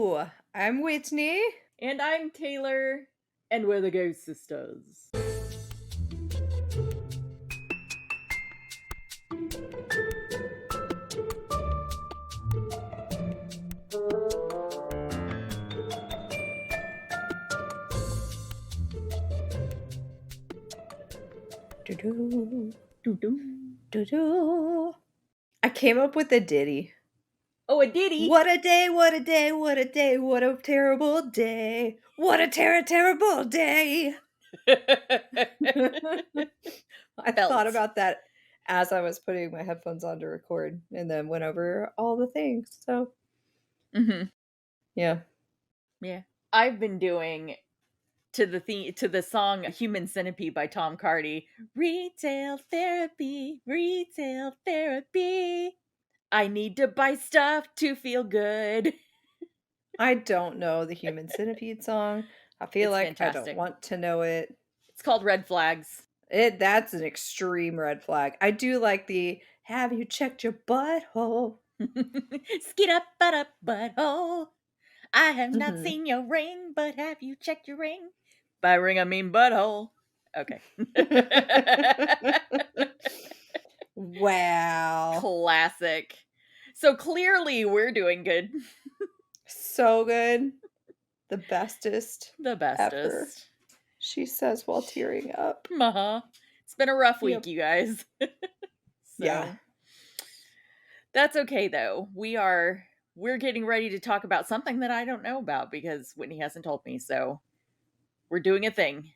Hello, I'm Whitney. And I'm Taylor, and we're the Ghost Sisters. Doo-doo, Doo-doo. doo-doo. I came up with a ditty. Oh, a ditty! What a day, what a day, what a day, what a terrible day. What a terrible day. I thought about that as I was putting my headphones on to record and then went over all the things. So, yeah. Yeah. I've been doing to the song Human Centipede by Tom Cardy. Retail therapy, retail therapy. I need to buy stuff to feel good. I don't know the Human Centipede song. I feel It's like I fantastic. don't want to know it. It's called Red Flags. That's an extreme red flag. I do like the "Have you checked your butthole?" Skid up, butthole. I have not Mhm. seen your ring, but have you checked your ring? By ring, I mean butthole. Okay. Wow. Classic. So clearly we're doing good. So good. The bestest The ever, bestest. she says while tearing up. It's been a rough week, Yep. you guys. Yeah. That's okay though. We're getting ready to talk about something that I don't know about because Whitney hasn't told me, so we're doing a thing.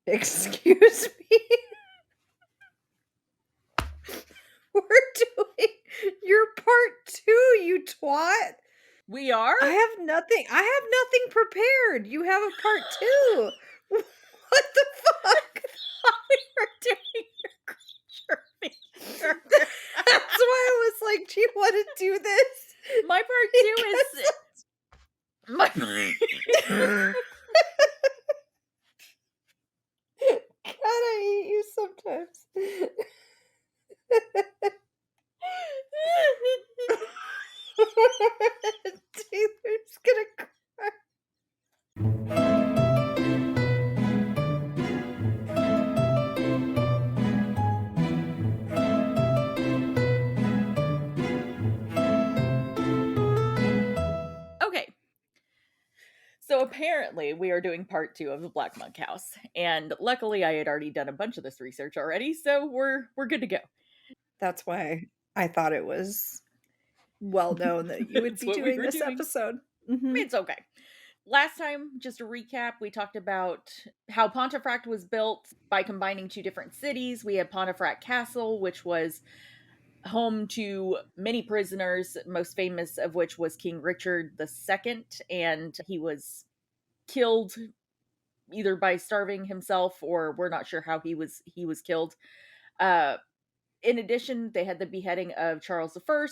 Excuse me? We're doing your part 2, you twat. We are? I have nothing prepared. You have a part 2. What the fuck? We were doing your creature feature. That's why I was like, do you want to do this? My part 2 is God, I hate you sometimes. Taylor's gonna cry. Okay. So apparently we are doing part 2 of the Black Monk House, and luckily I had already done a bunch of this research already, so we're good to go. That's why I thought it was well known that you would That's be what we doing were this doing. episode. I mean, it's okay. Last time, just a recap, we talked about how Pontefract was built by combining 2 different cities. We had Pontefract Castle, which was home to many prisoners, most famous of which was King Richard II, and he was killed either by starving himself or we're not sure how he was killed. In addition, they had the beheading of Charles I,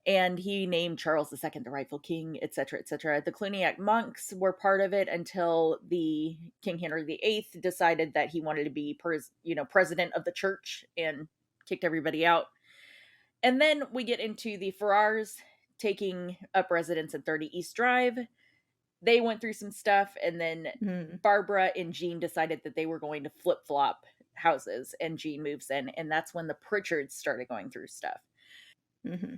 and he named Charles II the rightful king, etc., etc. The Cluniac monks were part of it until the King Henry VIII decided that he wanted to be, president of the church and kicked everybody out. And then we get into the Ferrars taking up residence at 30 East Drive. They went through some stuff, and then Barbara and Jean decided that they were going to flip-flop houses, and Jean moves in, and that's when the Pritchards started going through stuff. Mm-hmm.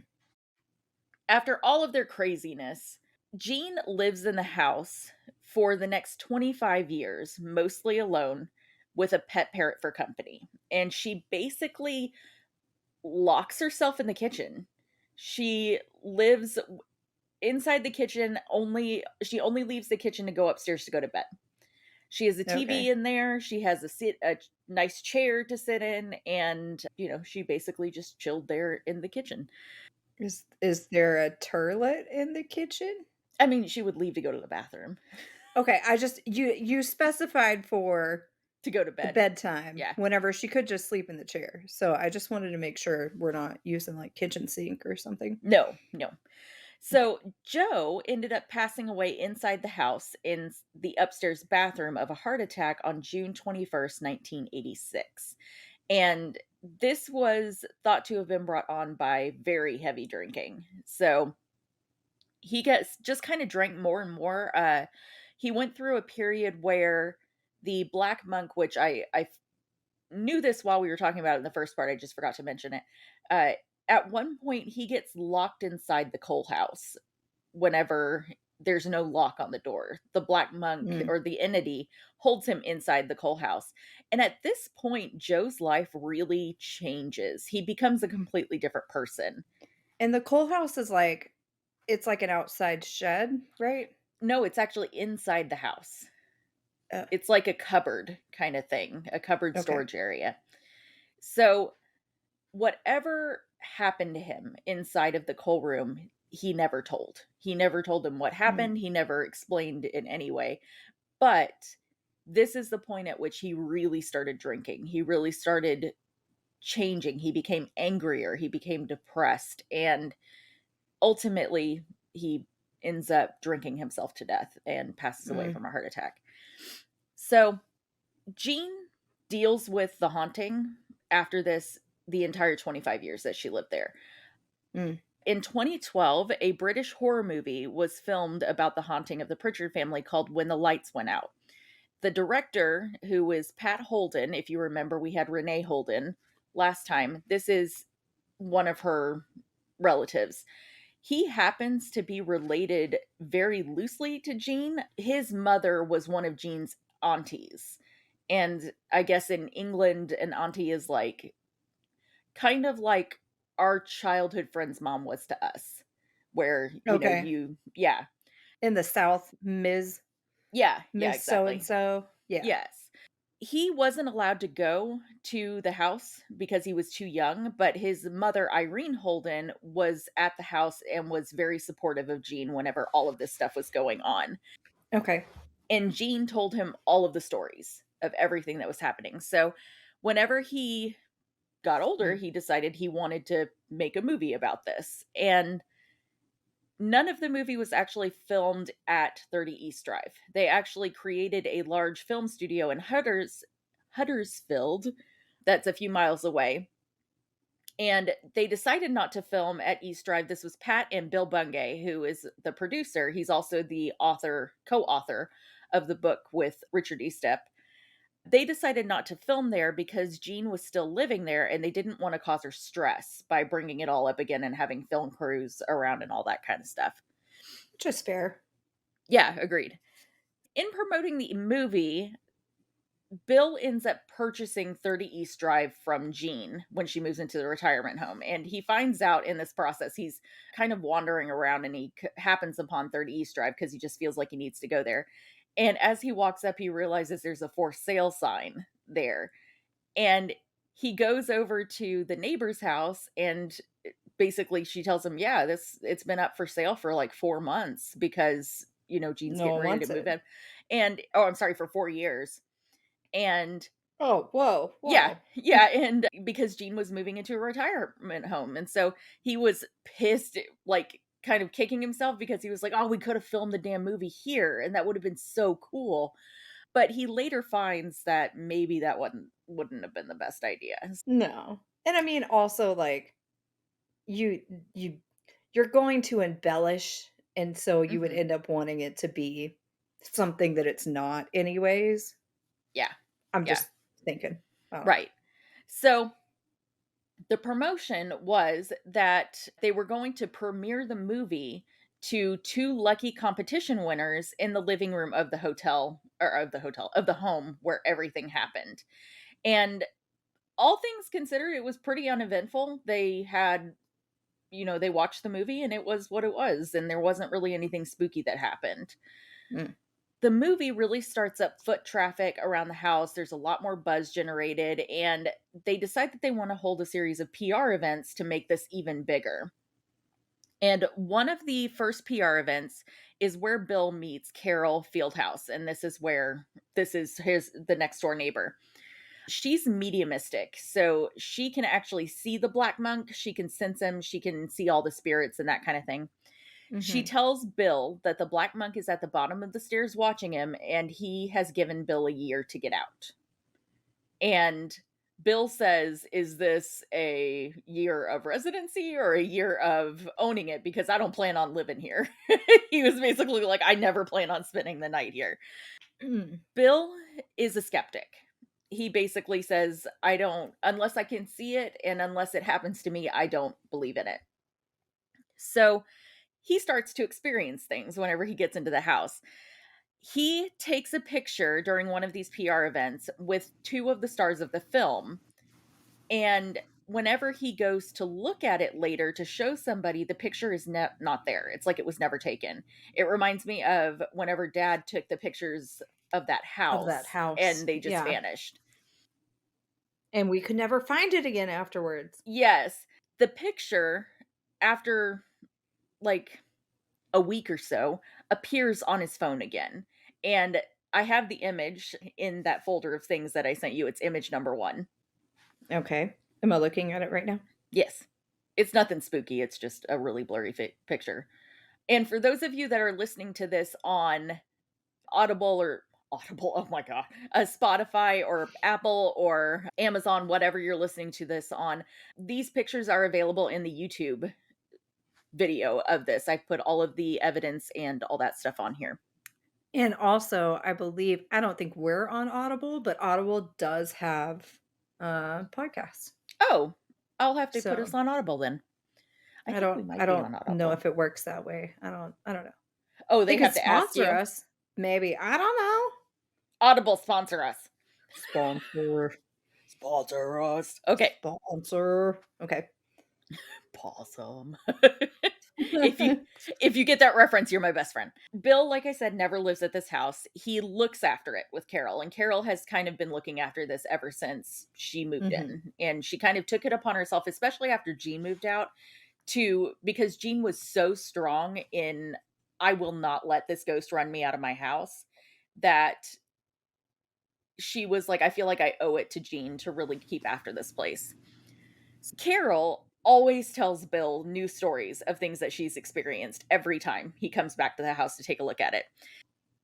After all of their craziness, Jean lives in the house for the next 25 years, mostly alone, with a pet parrot for company. And she basically locks herself in the kitchen. She lives inside the kitchen, she only leaves the kitchen to go upstairs to go to bed. She has a TV in there, she has a nice chair to sit in, and she basically just chilled there in the kitchen. Is there a turlet in the kitchen? I mean, she would leave to go to the bathroom. Okay, I just you specified for to go to bed. The bedtime. Yeah. Whenever she could just sleep in the chair. So I just wanted to make sure we're not using like kitchen sink or something. No. So Joe ended up passing away inside the house in the upstairs bathroom of a heart attack on June 21st, 1986. And this was thought to have been brought on by very heavy drinking. So he gets just kind of drank more and more. He went through a period where the black monk, which I knew this while we were talking about it in the first part, I just forgot to mention it. Uh, at one point, he gets locked inside the coal house whenever there's no lock on the door. The black monk Mm. or the entity holds him inside the coal house. And at this point, Joe's life really changes. He becomes a completely different person. And the coal house is like it's like an outside shed, right? No, it's actually inside the house. Uh, It's like a cupboard kind of thing, a cupboard okay. storage area. So, whatever happened to him inside of the coal room, he never told. He never told him what Mm. happened. He never explained in any way. But this is the point at which he really started drinking. He really started changing. He became angrier. He became depressed. And ultimately, he ends up drinking himself to death and passes away Mm. from a heart attack. So, Jean deals with the haunting after this the entire 25 years that she lived there. Mm. In 2012, a British horror movie was filmed about the haunting of the Pritchard family called When the Lights Went Out. The director, who is Pat Holden, if you remember, we had Renee Holden last time. This is one of her relatives. He happens to be related very loosely to Jean. His mother was one of Jean's aunties. And I guess in England, an auntie is like kind of like our childhood friend's mom was to us, where, Okay. yeah, In the South, yeah, yeah, Ms. So and exactly. so. Yeah. Yes. He wasn't allowed to go to the house because he was too young, but his mother, Irene Holden, was at the house and was very supportive of Jean whenever all of this stuff was going on. Okay. And Jean told him all of the stories of everything that was happening. So whenever he got older, Mm. he decided he wanted to make a movie about this. And none of the movie was actually filmed at 30 East Drive. They actually created a large film studio in Huddersfield, that's a few miles away. And they decided not to film at East Drive. This was Pat and Bill Bungay, who is the producer. He's also the co-author of the book with Richard Estep. They decided not to film there because Jean was still living there and they didn't want to cause her stress by bringing it all up again and having film crews around and all that kind of stuff. Which is fair. Yeah, agreed. In promoting the movie, Bill ends up purchasing 30 East Drive from Jean when she moves into the retirement home. And he finds out in this process, he's kind of wandering around and he happens upon 30 East Drive because he just feels like he needs to go there. And as he walks up, he realizes there's a for sale sign there. And he goes over to the neighbor's house and basically she tells him, yeah, it's been up for sale for like 4 months because, Jean's No getting one ready to wants move it. in. And, oh, I'm sorry, for 4 years. And Oh, whoa, yeah, whoa. yeah, and because Gene was moving into a retirement home, and so he was pissed, like, kind of kicking himself because he was like, "Oh, we could have filmed the damn movie here, and that would have been so cool." But he later finds that maybe that wouldn't have been the best idea. No. And I mean also like you you you're going to embellish and so you would Mhm. end up wanting it to be something that it's not anyways. Yeah, I'm yeah, just thinking. I don't know. right. So the promotion was that they were going to premiere the movie to two lucky competition winners in the living room of the of the home where everything happened. And all things considered, it was pretty uneventful. They had, they watched the movie and it was what it was, and there wasn't really anything spooky that happened. Mm. The movie really starts up foot traffic around the house. There's a lot more buzz generated, and they decide that they want to hold a series of PR events to make this even bigger. And one of the first PR events is where Bill meets Carol Fieldhouse, and this is the next door neighbor. She's mediumistic, so she can actually see the black monk, she can sense him, she can see all the spirits and that kind of thing. She Mhm. tells Bill that the black monk is at the bottom of the stairs watching him, and he has given Bill a year to get out. And Bill says, "Is this a year of residency or a year of owning it? Because I don't plan on living here." He was basically like, "I never plan on spending the night here." Mm. Bill is a skeptic. He basically says, "I don't unless I can see it and unless it happens to me, I don't believe in it." So, he starts to experience things whenever he gets into the house. He takes a picture during one of these PR events with 2 of the stars of the film, and whenever he goes to look at it later to show somebody, the picture is not there. It's like it was never taken. It reminds me of whenever dad took the pictures of that Of that house house, and they just yeah, vanished. and we could never find it again afterwards. Yes, the picture after like a week or so appears on his phone again. And I have the image in that folder of things that I sent you. It's image number 1. Okay. Am I looking at it right now? Yes. It's nothing spooky, it's just a really blurry picture. And for those of you that are listening to this on Audible, oh my god, Spotify or Apple or Amazon, whatever you're listening to this on, these pictures are available in the YouTube video of this. I've put all of the evidence and all that stuff on here. And also, I don't think we're on Audible, but Audible does have, podcasts. Oh, I'll have to put us So, on Audible then. I think we I might be don't on know Audible. if it works that way. I don't know. Oh, They they could have to ask sponsor you? us, maybe. I don't know. Audible, sponsor us. Sponsor. Sponsor us. Okay. Sponsor. Okay. Possum. If you if you get that reference, you're my best friend. Bill, like I said, never lives at this house. He looks after it with Carol, and Carol has kind of been looking after this ever since she moved Mhm. in. And she kind of took it upon herself, especially after Jean moved out, to because Jean was so strong in I will not let this ghost run me out of my house that she was like, I feel like I owe it to Jean to really keep after this place. Carol always tells Bill new stories of things that she's experienced every time he comes back to the house to take a look at it.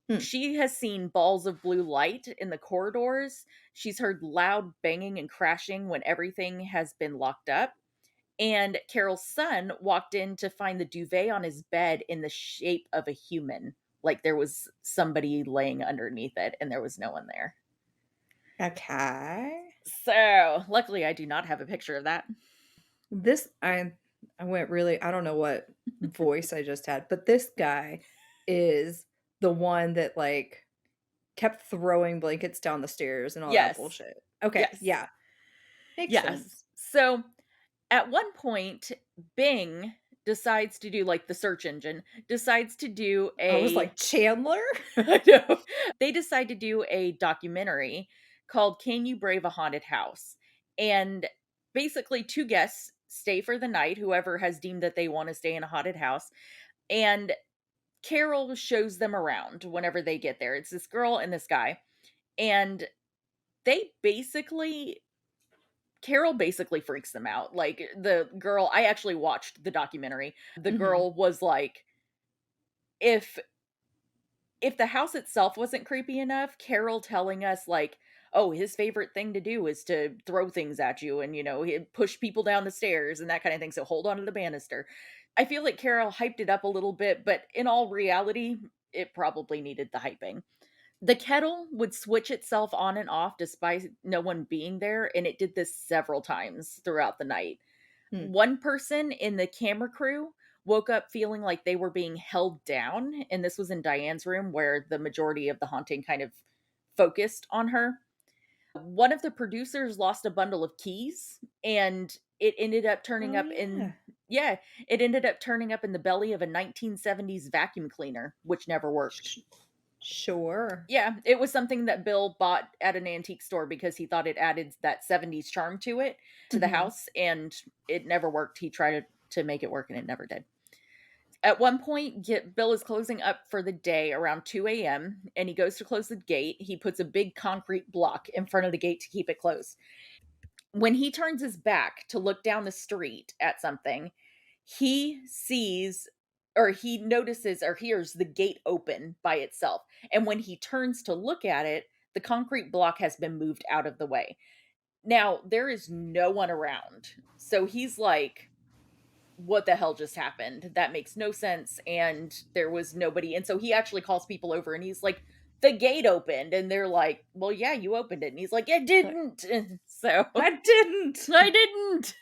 Hmm. She has seen balls of blue light in the corridors. She's heard loud banging and crashing when everything has been locked up. And Carol's son walked in to find the duvet on his bed in the shape of a human. Like there was somebody laying underneath it and there was no one there. Okay. So, luckily, I do not have a picture of that. This I went really I don't know what voice I just had, but this guy is the one that, like, kept throwing blankets down the stairs and all that Yes. bullshit. Okay, Yes. yeah. Makes Yes. sense. So, at one point, Bing decides to do like the search engine, decides to do I was a like, "Chandler?" I know. They decide to do a documentary called Can You Brave a Haunted House? And basically, 2 guests stay for the night, whoever has deemed that they want to stay in a haunted house. And Carol shows them around whenever they get there. It's this girl and this guy. And they basically Carol basically freaks them out. Like the girl, I actually watched the documentary. The Mhm. girl was like, if the house itself wasn't creepy enough, Carol telling us like, oh, his favorite thing to do is to throw things at you and he'd push people down the stairs and that kind of thing. So hold on to the banister. I feel like Carol hyped it up a little bit, but in all reality, it probably needed the hyping. The kettle would switch itself on and off despite no one being there, and it did this several times throughout the night. Hmm. One person in the camera crew woke up feeling like they were being held down, and this was in Diane's room where the majority of the haunting kind of focused on her. One of the producers lost a bundle of keys, and it ended up turning Oh, up in yeah. yeah, it ended up turning up in the belly of a 1970s vacuum cleaner, which never worked. Sh sure. Yeah, it was something that Bill bought at an antique store because he thought it added that 70s charm to the Mhm. house, and it never worked. He tried to make it work and it never did. At one point, Bill is closing up for the day around 2 a.m. and he goes to close the gate. He puts a big concrete block in front of the gate to keep it closed. When he turns his back to look down the street at something, he sees or he notices or hears the gate open by itself. And when he turns to look at it, the concrete block has been moved out of the way. Now, there is no one around. So he's like, what the hell just happened? That makes no sense. And there was nobody. And so he actually calls people over and he's like, the gate opened. And they're like, well, yeah, you opened it. And he's like, it Like, didn't. So I didn't. I didn't.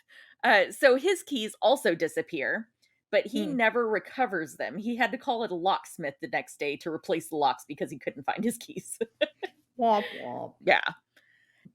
So his keys also disappear, but he Hmm. never recovers them. He had to call it a locksmith the next day to replace the locks because he couldn't find his keys. Womp womp. Yeah.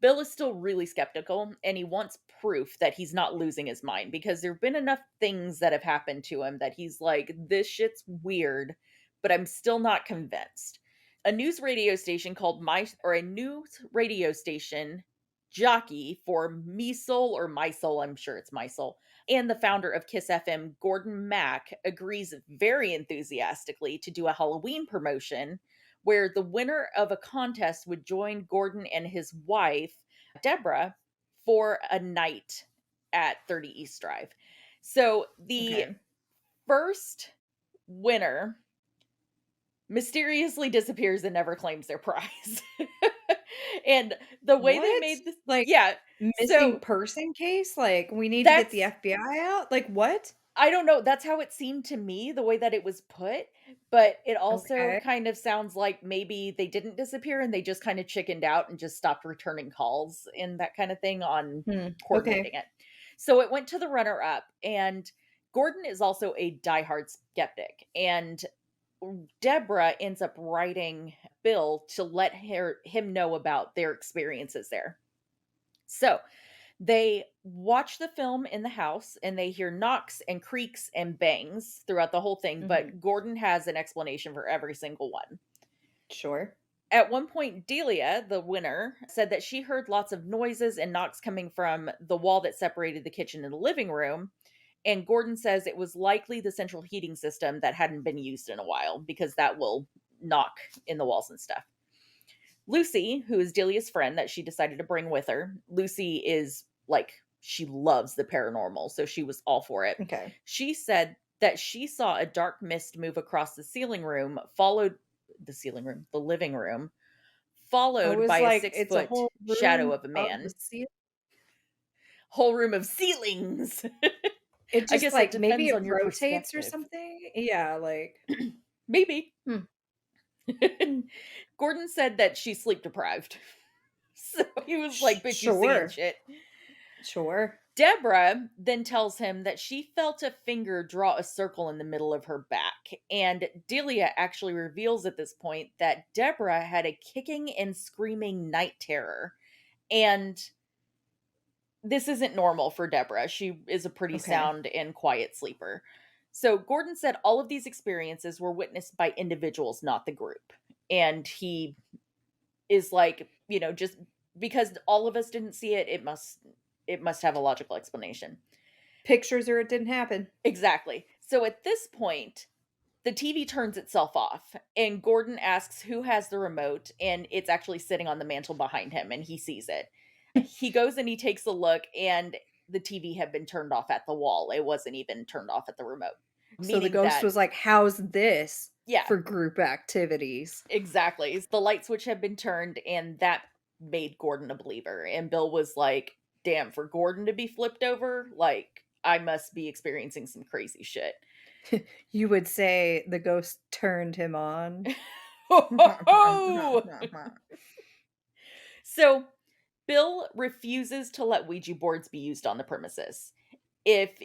Bill is still really skeptical and he wants proof that he's not losing his mind because there have been enough things that have happened to him that he's like, this shit's weird, but I'm still not convinced. A news radio station called a news radio station jockey for Me Soul or My Soul, I'm sure it's My Soul, and the founder of Kiss FM, Gordon Mack, agrees very enthusiastically to do a Halloween promotion where the winner of a contest would join Gordon and his wife, Deborah, for a night at 30 East Drive. So the Okay. first winner mysteriously disappears and never claims their prize. And the way they What? made this, Like, yeah. missing So person case? Like, we need to get the that's FBI out? Like, what? I don't know, that's how it seemed to me, the way that it was put, but it also Okay. kind of sounds like maybe they didn't disappear and they just kind of chickened out and just stopped returning calls and that kind of thing on Hmm. coordinating Okay. it. So it went to the runner up, and Gordon is also a diehard skeptic, and Deborah ends up writing Bill to let him know about their experiences there. So they watch the film in the house and they hear knocks and creaks and bangs throughout the whole thing, Mhm. but Gordon has an explanation for every single one. Sure. At one point, Delia, the winner, said that she heard lots of noises and knocks coming from the wall that separated the kitchen and the living room. And Gordon says it was likely the central heating system that hadn't been used in a while because that will knock in the walls and stuff. Lucy, who is Delia's friend that she decided to bring with her, Lucy is like, she loves the paranormal, so she was all for it. Okay. She said that she saw a dark mist move across the living room, I followed was by a like, it's a 6 foot whole shadow room of a of the man. seal. Whole room of ceilings. It I just, guess it like, maybe depends it on your rotates or perspective. something? Yeah, like, Maybe. hmm, hmm, Gordon said that she's sleep deprived. So he was like, "Bitch, you seeing sure. shit." Sure. Deborah then tells him that she felt a finger draw a circle in the middle of her back. And Delia actually reveals at this point that Deborah had a kicking and screaming night terror. And this isn't normal for Deborah. She is a pretty Okay. sound and quiet sleeper. So Gordon said all of these experiences were witnessed by individuals, not the group. And he is like, just because all of us didn't see it, it must have a logical explanation. Pictures or it didn't happen. Exactly. So at this point, the TV turns itself off, and Gordon asks who has the remote, and it's actually sitting on the mantle behind him, and he sees it. He goes and he takes a look, and the TV had been turned off at the wall. It wasn't even turned off at the remote, So the meaning ghost that, was like, "How's this yeah, for group activities?" exactly. The light switch had been turned, and that made Gordon a believer. And Bill was like, damn, for Gordon to be flipped over, like, I must be experiencing some crazy shit. You would say the ghost turned him on? Ho, ho, ho! So Bill refuses to let Ouija boards be used on the premises. If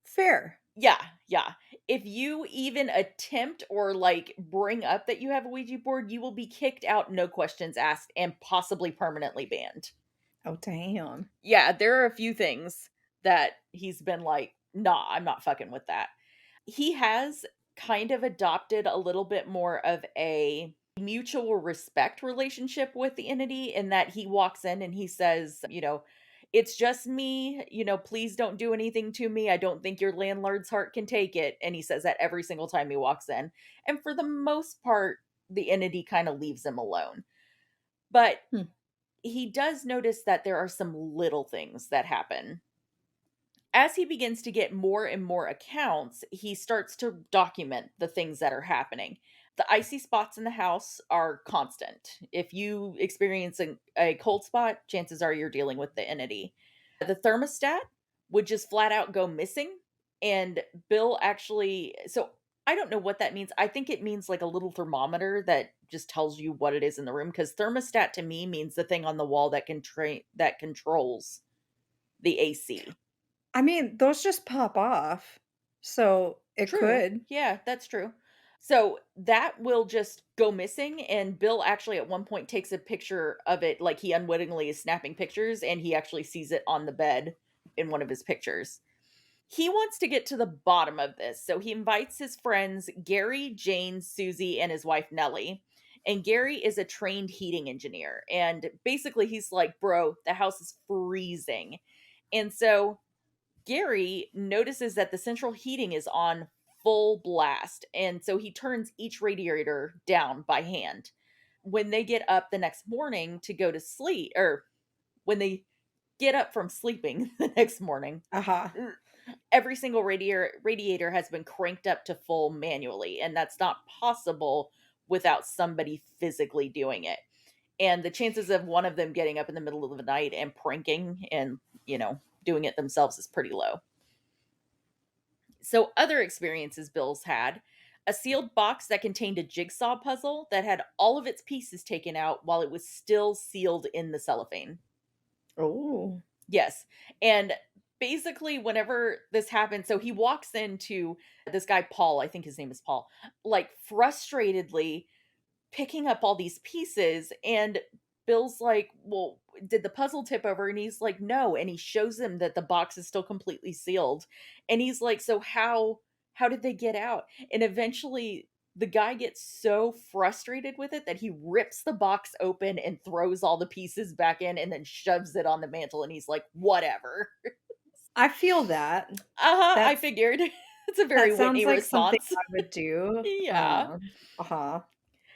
Fair. Yeah, yeah. If you even attempt or like bring up that you have a Ouija board, you will be kicked out, no questions asked, and possibly permanently banned. Oh, damn. Yeah, there are a few things that he's been like, nah, I'm not fucking with that. He has kind of adopted a little bit more of a mutual respect relationship with the entity in that he walks in and he says, it's just me, please don't do anything to me. I don't think your landlord's heart can take it. And he says that every single time he walks in. And for the most part, the entity kind of leaves him alone. But Hmm. he does notice that there are some little things that happen. As he begins to get more and more accounts, he starts to document the things that are happening. The icy spots in the house are constant. If you experience a cold spot, chances are you're dealing with the entity. The thermostat would just flat out go missing. And Bill actually, so I don't know what that means. I think it means like a little thermometer that just tells you what it is in the room. Because thermostat to me means the thing on the wall that that controls the AC. I mean, those just pop off, so it True. could. Yeah, that's true. So that will just go missing, and Bill actually at one point takes a picture of it, like he unwittingly is snapping pictures, and he actually sees it on the bed in one of his pictures. He wants to get to the bottom of this, so he invites his friends Gary, Jane, Susie, and his wife Nellie. And Gary is a trained heating engineer, and basically he's like, "Bro, the house is freezing." And so Gary notices that the central heating is on full blast, and so he turns each radiator down by hand. When they get up the next morning to go to sleep, or when they get up from sleeping the next morning, Uh-huh. every single radiator has been cranked up to full manually, and that's not possible without somebody physically doing it. And the chances of one of them getting up in the middle of the night and pranking and, doing it themselves is pretty low. So, other experiences Bill's had: a sealed box that contained a jigsaw puzzle that had all of its pieces taken out while it was still sealed in the cellophane. Oh. Yes. And basically, whenever this happens, so he walks into this guy, Paul, I think his name is Paul, like frustratedly picking up all these pieces, and Bill's like, "Well, did the puzzle tip over?" And he's like, "No." And he shows him that the box is still completely sealed. And he's like, "So how did they get out?" And eventually the guy gets so frustrated with it that he rips the box open and throws all the pieces back in and then shoves it on the mantle, and he's like, "Whatever." I feel that. Uh-huh, I That's figured. It's a very that sounds Whitney like something response. I would do. Yeah. Uh-huh.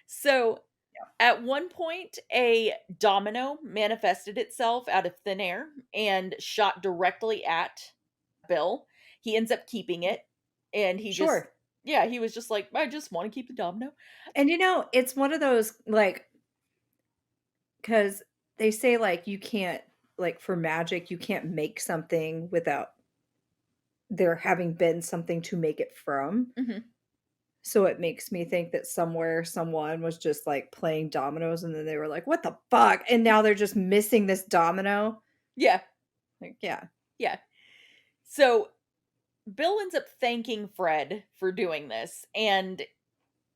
So Yeah. at one point, a domino manifested itself out of thin air and shot directly at Bill. He ends up keeping it, and Sure. yeah, he was just like, "I just want to keep the domino." And, it's one of those, like, because they say, like, you can't like, for magic, you can't make something without there having been something to make it from. Mhm. So it makes me think that somewhere someone was just, like, playing dominoes, and then they were like, "What the fuck?" And now they're just missing this domino. Yeah, Like, yeah. yeah. So Bill ends up thanking Fred for doing this, and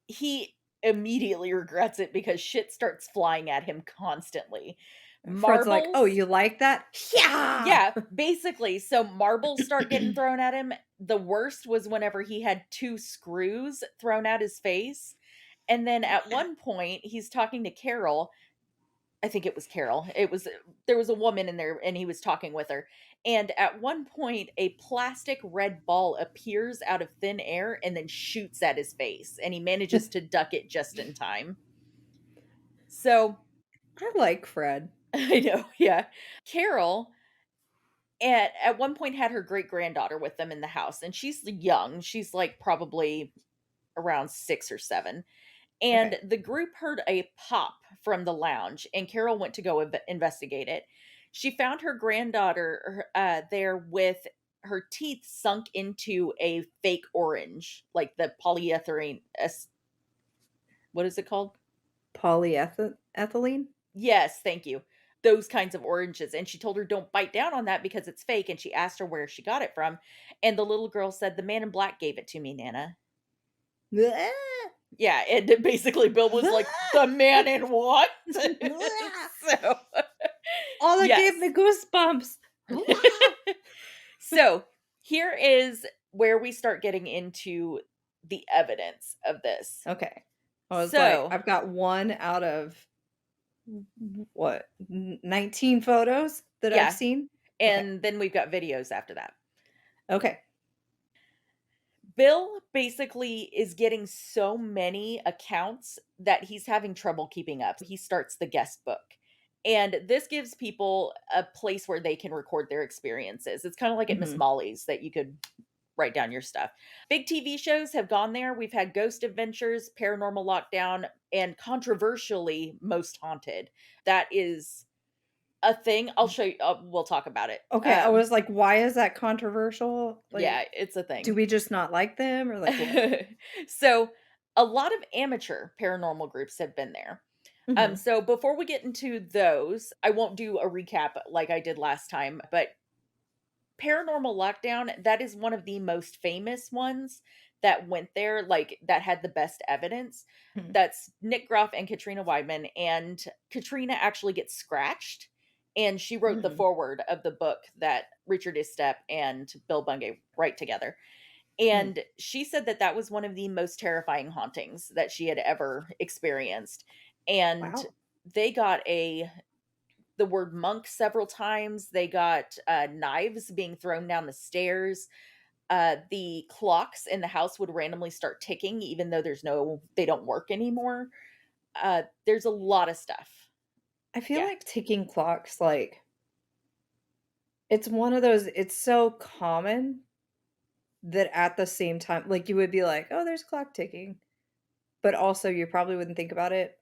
he immediately regrets it because shit starts flying at him constantly. Fred's like, "Oh, Marbles. you like that? Yeah." Yeah, basically. So marbles start getting thrown at him. The worst was whenever he had 2 screws thrown at his face. And then at one point, he's talking to Carol. I think it was Carol. There was a woman in there and he was talking with her. And at one point, a plastic red ball appears out of thin air and then shoots at his face, and he manages to duck it just in time. So, I like Fred. I know, yeah. Carol at one point had her great granddaughter with them in the house, and she's young. She's like probably around 6 or 7. And Okay. the group heard a pop from the lounge, and Carol went to go investigate it. She found her granddaughter there with her teeth sunk into a fake orange, like the polyethylene. What is it called? Polyethylene? Yes, thank you. Those kinds of oranges, and she told her, "Don't bite down on that because it's fake," and she asked her where she got it from, and the little girl said, "The man in black gave it to me, Nana." Yeah, and then basically Bill was like, "The man in what?" So, Oh, that gave yes. me goosebumps. So, here is where we start getting into the evidence of this. Okay. I was like, So, I've got 1 out of what, 19 photos that I've yeah, seen? Okay. and then we've got videos after that. Okay. Bill basically is getting so many accounts that he's having trouble keeping up. He starts the guest book. And this gives people a place where they can record their experiences. It's kind of like at Miss Mhm. Molly's that you could write down your stuff. Big TV shows have gone there. We've had Ghost Adventures, Paranormal Lockdown, and controversially, Most Haunted. That is a thing. I'll show you. We'll talk about it. Okay, I was like, why is that controversial? Yeah, Like, it's a do thing. we just not like them or like what? So, a lot of amateur paranormal groups have been there. Mhm. So before we get into those, I won't do a recap like I did last time, but Paranormal Lockdown, that is one of the most famous ones that went there, like, that had the best evidence. Mhm. That's Nick Groff and Katrina Weidman, and Katrina actually gets scratched, and she wrote the Mhm. foreword of the book that Richard Estep and Bill Bungay write together. Mhm. And she said that that was one of the most terrifying hauntings that she had ever experienced. And Wow. they got the word monk several times. They got knives being thrown down the stairs. The clocks in the house would randomly start ticking, even though they don't work anymore. There's a lot of stuff. I feel Yeah. like ticking clocks, like, it's one of those it's so common that at the same time like, you would be like, "Oh, there's a clock ticking," but also you probably wouldn't think about it,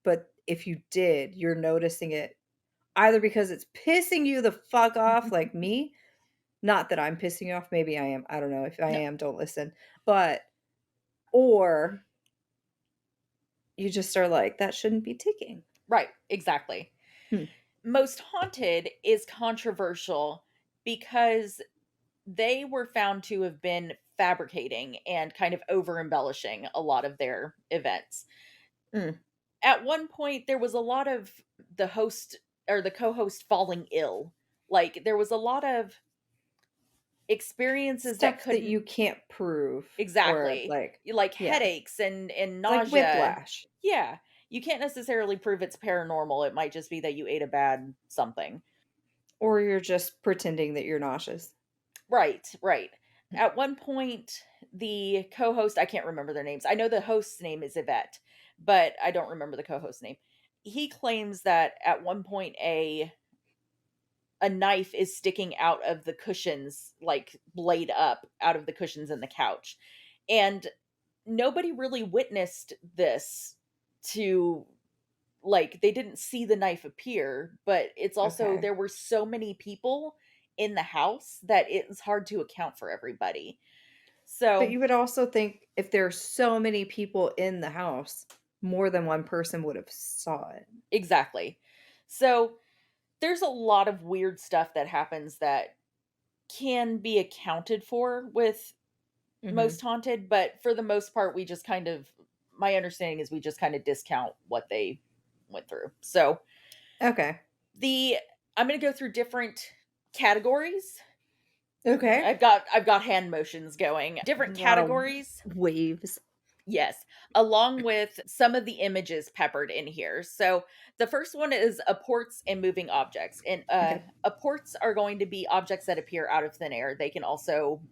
but if you did, you're noticing it either because it's pissing you the fuck off like me, not that I'm pissing you off, maybe I am, I don't know, if I No, am, don't listen, but or you just are like, "That shouldn't be ticking." right, exactly. Hmm, Most Haunted is controversial because they were found to have been fabricating and kind of over embellishing a lot of their events. mm. At one point, there was a lot of the host or the co host falling ill. Like, there was a lot of experiences that Stuff that couldn't you can't prove or, exactly like like yeah, headaches and it's like nausea. whiplash, Yeah. You can't necessarily prove it's paranormal. It might just be that you ate a bad something. or you're just pretending that you're nauseous. Right, right. Hmm, At one point, the co-host, I can't remember their names. I know the host's name is Yvette, but I don't remember the co-host's name. He claims that at one point a knife is sticking out of the cushions, like blade up out of the cushions in the couch. And nobody really witnessed this to like they didn't see the knife appear, but it's also okay. there were so many people in the house that it's hard to account for everybody. But So, you would also think if there's so many people in the house, more than one person would have saw it. exactly. So, there's a lot of weird stuff that happens that can be accounted for with Most Mhm. Haunted, but for the most part, we just kind of my understanding is we just kind of discount what they went through. So, Okay. the I'm going to go through different categories. Okay. I've got hand motions going. A Different lot of categories. waves. Yes, along with some of the images peppered in here. So the first one is apports and moving objects. And Okay. apports are going to be objects that appear out of thin air. They can also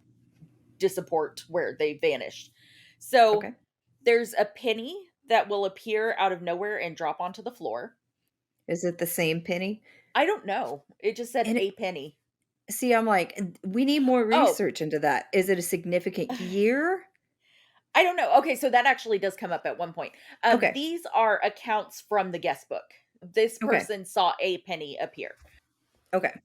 disapport where they vanished. So Okay. there's a penny that will appear out of nowhere and drop onto the floor. Is it the same penny? I don't know. It just said And a penny. see, I'm like, we need more Oh, research into that. Is it a significant year? I don't know. Okay, so that actually does come up at one point. Okay. These are accounts from the guest book. This Okay. person saw a penny appear. Okay.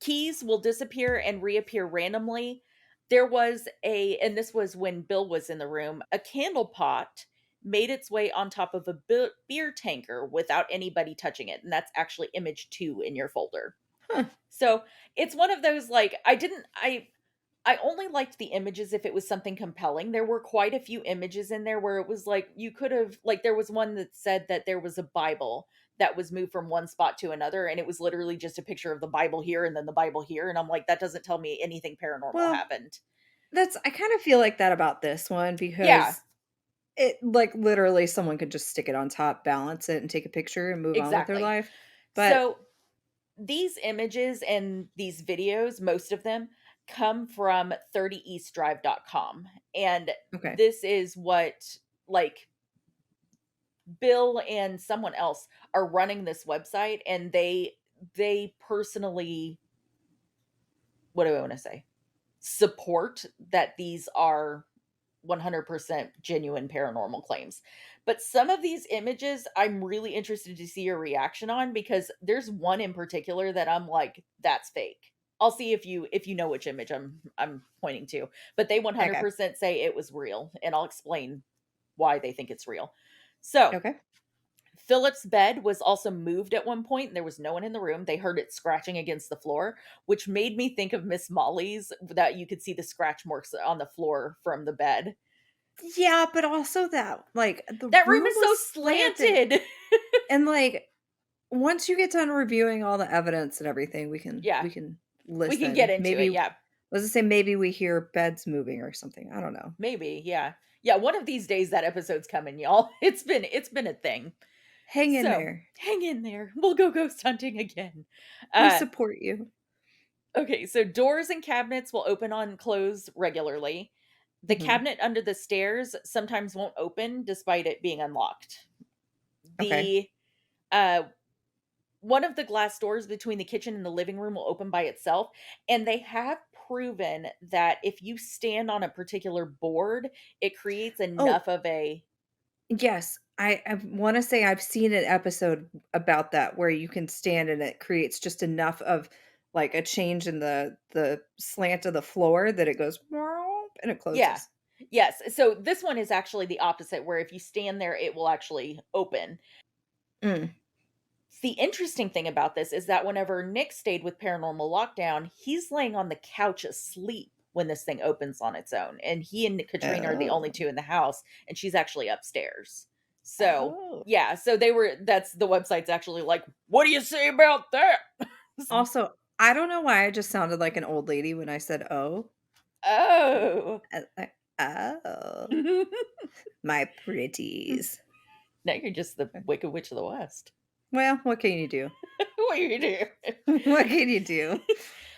Keys will disappear and reappear randomly. There was and this was when Bill was in the room, a candle pot made its way on top of a beer tanker without anybody touching it. And that's actually image 2 in your folder. Huh. So it's one of those like, I only liked the images if it was something compelling. There were quite a few images in there where it was like you could have like there was one that said that there was a Bible that was moved from one spot to another and it was literally just a picture of the Bible here and then the Bible here and I'm like that doesn't tell me anything paranormal Well, happened. that's I kind of feel like that about this one Yeah, because it like literally someone could just stick it on top, balance it, and take a picture and move on with their exactly. life. But So these images and these videos, most of them come from 30eastdrive.com and okay. this is what like Bill and someone else are running this website and they personally what do I want to say? support that these are 100% genuine paranormal claims. But some of these images I'm really interested to see your reaction on, because there's one in particular that I'm like, that's fake. I'll see if you know which image I'm pointing to. But they Okay. 100% say it was real, and I'll explain why they think it's real. So, Okay. Philip's bed was also moved at one point, and there was no one in the room. They heard it scratching against the floor, which made me think of Miss Molly's, that you could see the scratch marks on the floor from the bed. Yeah, but also that, like, the That room room is so was slanted, slanted. and, like, once you get done reviewing all the evidence and everything, Yeah, we can we can get listen. into it. Maybe Yeah, let's just say maybe we hear beds moving or something. I don't know. maybe. Yeah, yeah. One of these days that episode's coming, y'all. It's been a thing. Hang in So there. hang in there. We'll go ghost hunting again. We Uh, support you. okay. So doors and cabinets will open on close regularly. The Mhm. cabinet under the stairs sometimes won't open despite it being unlocked. Okay. The one of the glass doors between the kitchen and the living room will open by itself, and they have proven that if you stand on a particular board, it creates Oh, enough of a yes. I wanna say I've seen an episode about that where you can stand and it creates just enough of, like, a change in the slant of the floor that it goes and it yeah. closes. Yes, so this one is actually the opposite, where if you stand there, it will actually open. Mm. The interesting thing about this is that whenever Nick stayed with Paranormal Lockdown, he's laying on the couch asleep when this thing opens on its own. And he and Katrina are the only Oh. two in the house, and she's actually upstairs. So, Oh. yeah, so that's the website's actually like, what do you say about that? Also, I don't know why I just sounded like an old lady when I said, "Oh." Oh. Oh, Now my pretties. you're just the Wicked Witch of the West. Well, what can you do? What you do? What can you do?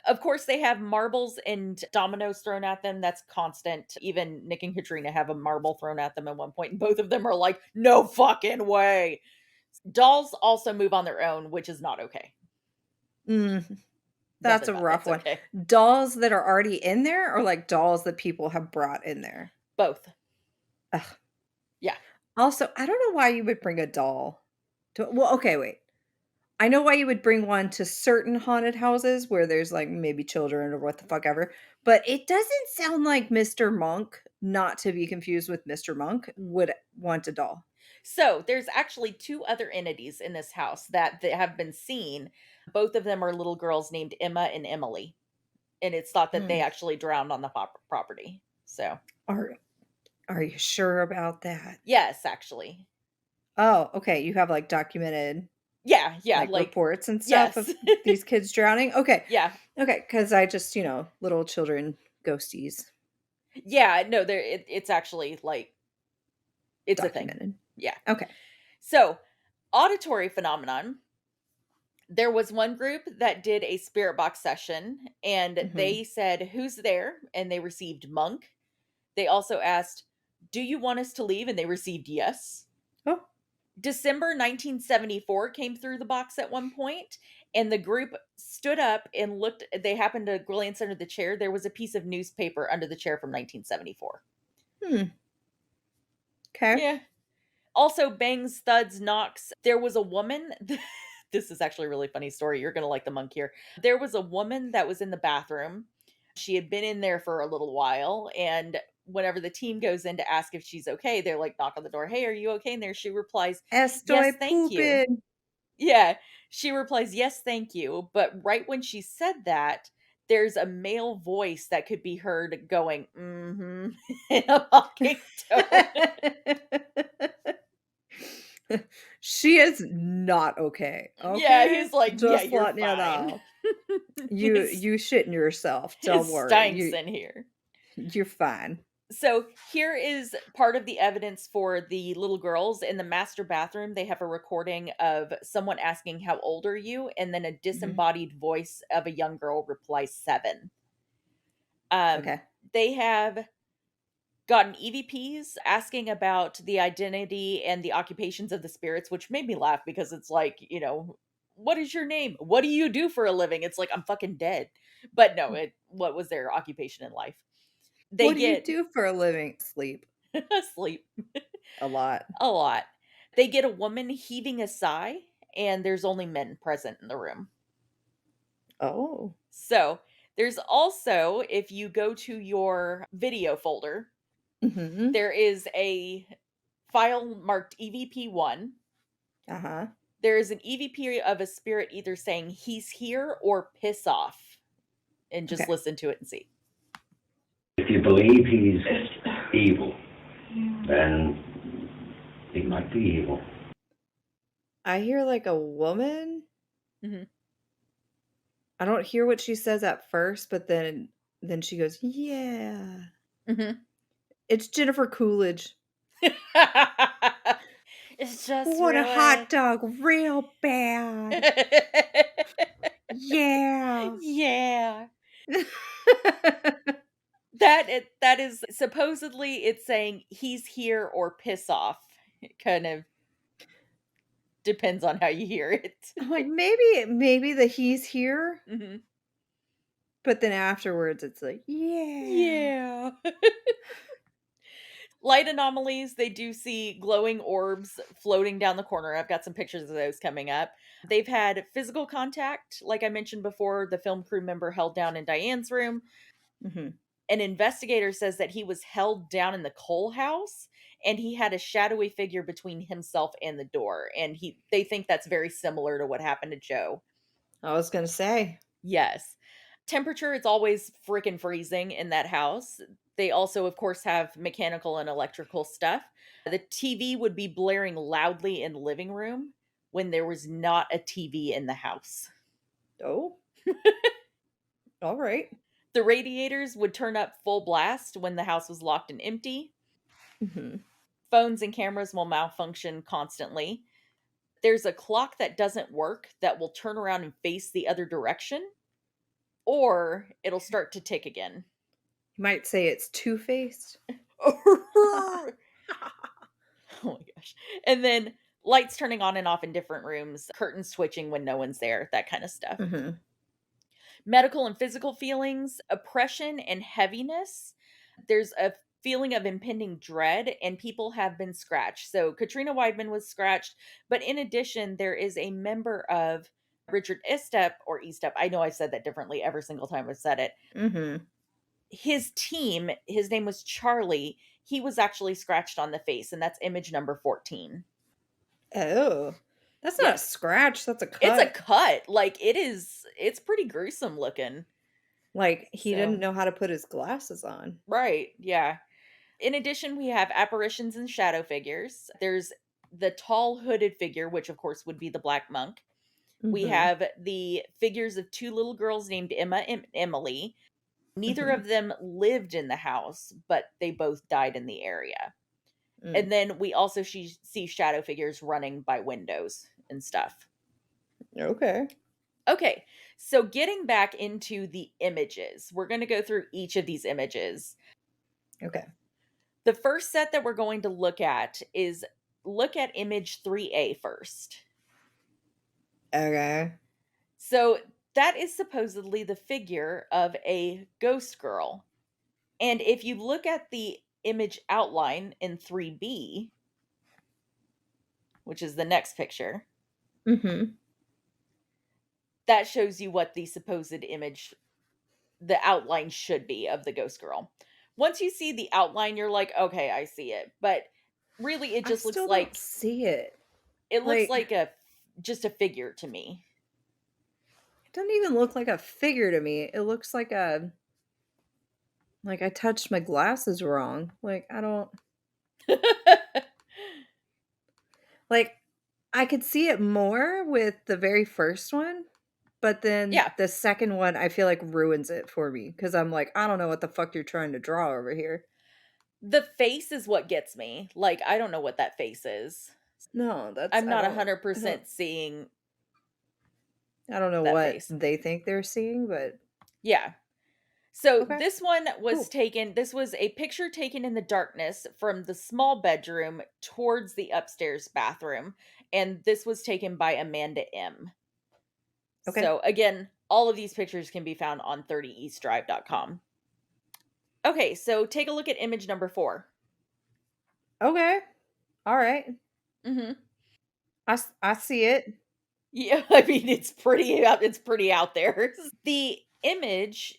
Of course, they have marbles and dominoes thrown at them. That's constant. Even Nick and Katrina have a marble thrown at them at one point, and both of them are like, no fucking way. Dolls also move on their own, which is not okay. Mm, that's Nothing a about rough that's one. okay. Dolls that are already in there or, like, dolls that people have brought in there? Both. Ugh. Yeah. Also, I don't know why you would bring a doll to well, okay, wait. I know why you would bring one to certain haunted houses where there's, like, maybe children or what the fuck ever, but it doesn't sound like Mr. Monk, not to be confused with Mr. Monk, would want a doll. So there's actually two other entities in this house that have been seen. Both of them are little girls named Emma and Emily. And it's thought that they Mm. actually drowned on the property. So, Are are you sure about that? yes, actually. Oh, okay, you have, like, documented, Yeah, yeah, like, like, reports and stuff yes. of these kids drowning? Okay. Yeah. Okay, because I just, little children ghosties Yeah, no, it's actually, like, it's a thing. documented. Yeah. Okay. So, auditory phenomenon. There was one group that did a spirit box session, and Mhm. they said, "Who's there?" And they received monk. They also asked, "Do you want us to leave?" And they received yes. Oh, December 1974 came through the box at one point, and the group stood up and looked. They happened to glance under the chair. There was a piece of newspaper under the chair from 1974. hmm, 'kay. Yeah. Also, bangs, thuds, knocks. There was a woman. This is actually a really funny story. You're going to like the monk here. There was a woman that was in the bathroom. She had been in there for a little while. And whenever the team goes in to ask if she's okay, they're like, knock on the door. Hey, are you okay? And there she replies, yes, Estoy thank you. pooping. Yeah. She replies, yes, thank you. But right when she said that, there's a male voice that could be heard going, mm-hmm, in a mocking tone. She is not okay, Yeah, okay? he's like, "Yeah, Just you're letting you fine." know. You shitting yourself, It don't worry. stinks in here. You're fine. So, here is part of the evidence for the little girls. In the master bathroom, they have a recording of someone asking, "How old are you?" And then a Mhm. disembodied voice of a young girl replies, 7. Um, Okay. they have gotten EVPs asking about the identity and the occupations of the spirits, which made me laugh because it's like, what is your name? What do you do for a living? It's like, I'm fucking dead. But no, what was their occupation in life? They What do you get do for a living? Sleep sleep a lot. a lot. They get a woman heaving a sigh, and there's only men present in the room. Oh. So there's also, if you go to your video folder, Mhm. there is a file marked EVP1. Uh-huh. There is an EVP of a spirit either saying he's here or piss off. And just Okay. listen to it and see. If you believe he's evil, then he might be evil. I hear like a woman. Mhm. I don't hear what she says at first, but then she goes, "Yeah." Mhm. It's Jennifer Coolidge. It's just Want a really hot dog real bad. Yeah. Yeah. That is supposedly it's saying he's here or piss off. It kind of depends on how you hear it. I'm like, maybe the he's here, Mhm. but then afterwards it's like, yeah. Yeah. Light anomalies, they do see glowing orbs floating down the corner. I've got some pictures of those coming up. They've had physical contact, like I mentioned before, the film crew member held down in Diane's room. Mhm. An investigator says that he was held down in the coal house and he had a shadowy figure between himself and the door. And they think that's very similar to what happened to Joe. I was gonna say. Yes. Temperature, it's always freaking freezing in that house. They also, of course, have mechanical and electrical stuff. The TV would be blaring loudly in the living room when there was not a TV in the house. Oh, all right. The radiators would turn up full blast when the house was locked and empty. Mhm. Phones and cameras will malfunction constantly. There's a clock that doesn't work that will turn around and face the other direction, or it'll start to tick again. You might say it's two-faced. Oh my gosh. And then lights turning on and off in different rooms, curtains switching when no one's there, that kind of stuff. Mhm. Medical and physical feelings, oppression and heaviness. There's a feeling of impending dread, and people have been scratched. So Katrina Weidman was scratched, but in addition, there is a member of Richard Estep or Estep. I know I said that differently every single time I said it. Mhm. His team, his name was Charlie. He was actually scratched on the face, and that's image number 14. Oh. That's not a Yes. scratch, that's a It's a cut. cut. Like it's pretty gruesome looking. Like he didn't So, know how to put his glasses on. right. Yeah. In addition, we have apparitions and shadow figures. There's the tall hooded figure, which of course would be the Black Monk. We Mhm. have the figures of two little girls named Emma and Emily. Neither Mhm. of them lived in the house, but they both died in the area. Mm. And then we also see shadow figures running by windows and stuff. Okay. Okay, so getting back into the images, we're going to go through each of these images. Okay. The first set that we're going to look at is look at image 3A first. Okay. So that is supposedly the figure of a ghost girl. And if you look at the image outline in 3B, which is the next picture, Mhm. that shows you what the supposed image, the outline should be of the ghost girl. Once you see the outline, you're like, okay, I see it. But really, it I just looks still don't like see it. it looks Like, like a just a figure to me. it doesn't even look like a figure to me. It looks like I touched my glasses wrong. Like, I don't like I could see it more with the very first one, but then Yeah, the second one I feel like ruins it for me because I'm like, I don't know what the fuck you're trying to draw over here. the face is what gets me. Like, I don't know what that face is. No, that's I'm not I don't 100% seeing I don't know that what face. they think they're seeing, but Yeah. So okay. Cool. this was a picture taken in the darkness from the small bedroom towards the upstairs bathroom. And this was taken by Amanda M. Okay. So again, all of these pictures can be found on 30eastdrive.com. Okay, so take a look at image number 4. Okay. All right. Mm-hmm. I see it. Yeah, I mean it's pretty out there. The image